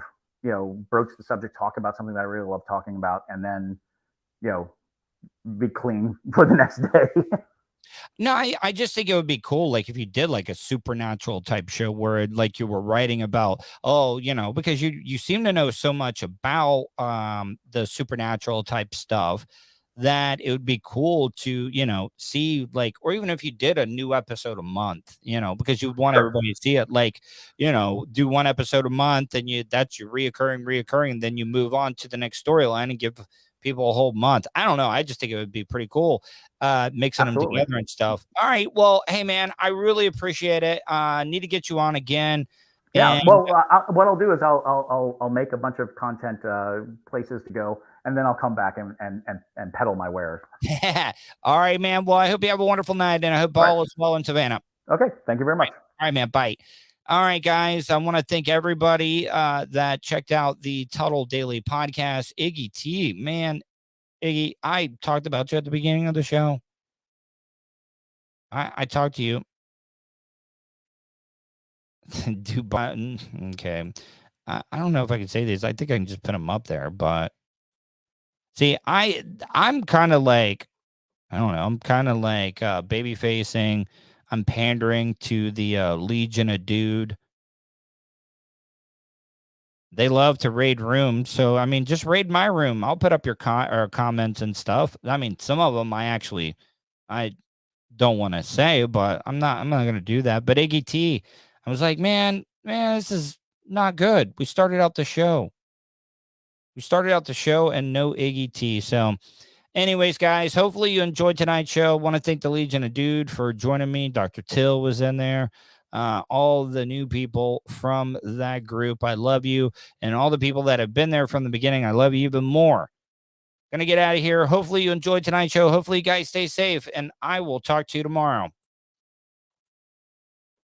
Speaker 12: broach the subject, talk about something that I really love talking about, and then, be clean for the next day.
Speaker 4: No, I just think it would be cool, like if you did like a supernatural type show where like you were writing about, because you seem to know so much about the supernatural type stuff that it would be cool to, see like, or even if you did a new episode a month, because you want everybody to see it, like, do one episode a month and that's your reoccurring, then you move on to the next storyline and give people a whole month. I don't know. I just think it would be pretty cool mixing them together and stuff. All right. Well, hey man, I really appreciate it. Need to get you on again.
Speaker 12: Yeah. Well, what I'll do is I'll make a bunch of content places to go, and then I'll come back and peddle my wares.
Speaker 4: All right, man. Well, I hope you have a wonderful night, and I hope all is well in Savannah.
Speaker 12: Okay. Thank you very much.
Speaker 4: All right, man. Bye. All right, guys. I want to thank everybody that checked out the Tuddle Daily Podcast. Iggy T, man. Iggy, I talked about you at the beginning of the show. I talked to you. Do button. Okay. I don't know if I can say this. I think I can just put them up there, but see, I'm kind of like, I don't know. I'm kind of like baby facing. I'm pandering to the Legion of Dude. They love to raid rooms. So, I mean, just raid my room. I'll put up your comments and stuff. I mean, some of them I don't want to say, but I'm not going to do that. But Iggy T, I was like, man, this is not good. We started out the show and no Iggy T. So anyways, guys, hopefully you enjoyed tonight's show. Want to thank the Legion of Dude for joining me. Dr. Till was in there. All the new people from that group, I love you. And all the people that have been there from the beginning, I love you even more. Gonna get out of here. Hopefully you enjoyed tonight's show. Hopefully you guys stay safe, and I will talk to you tomorrow.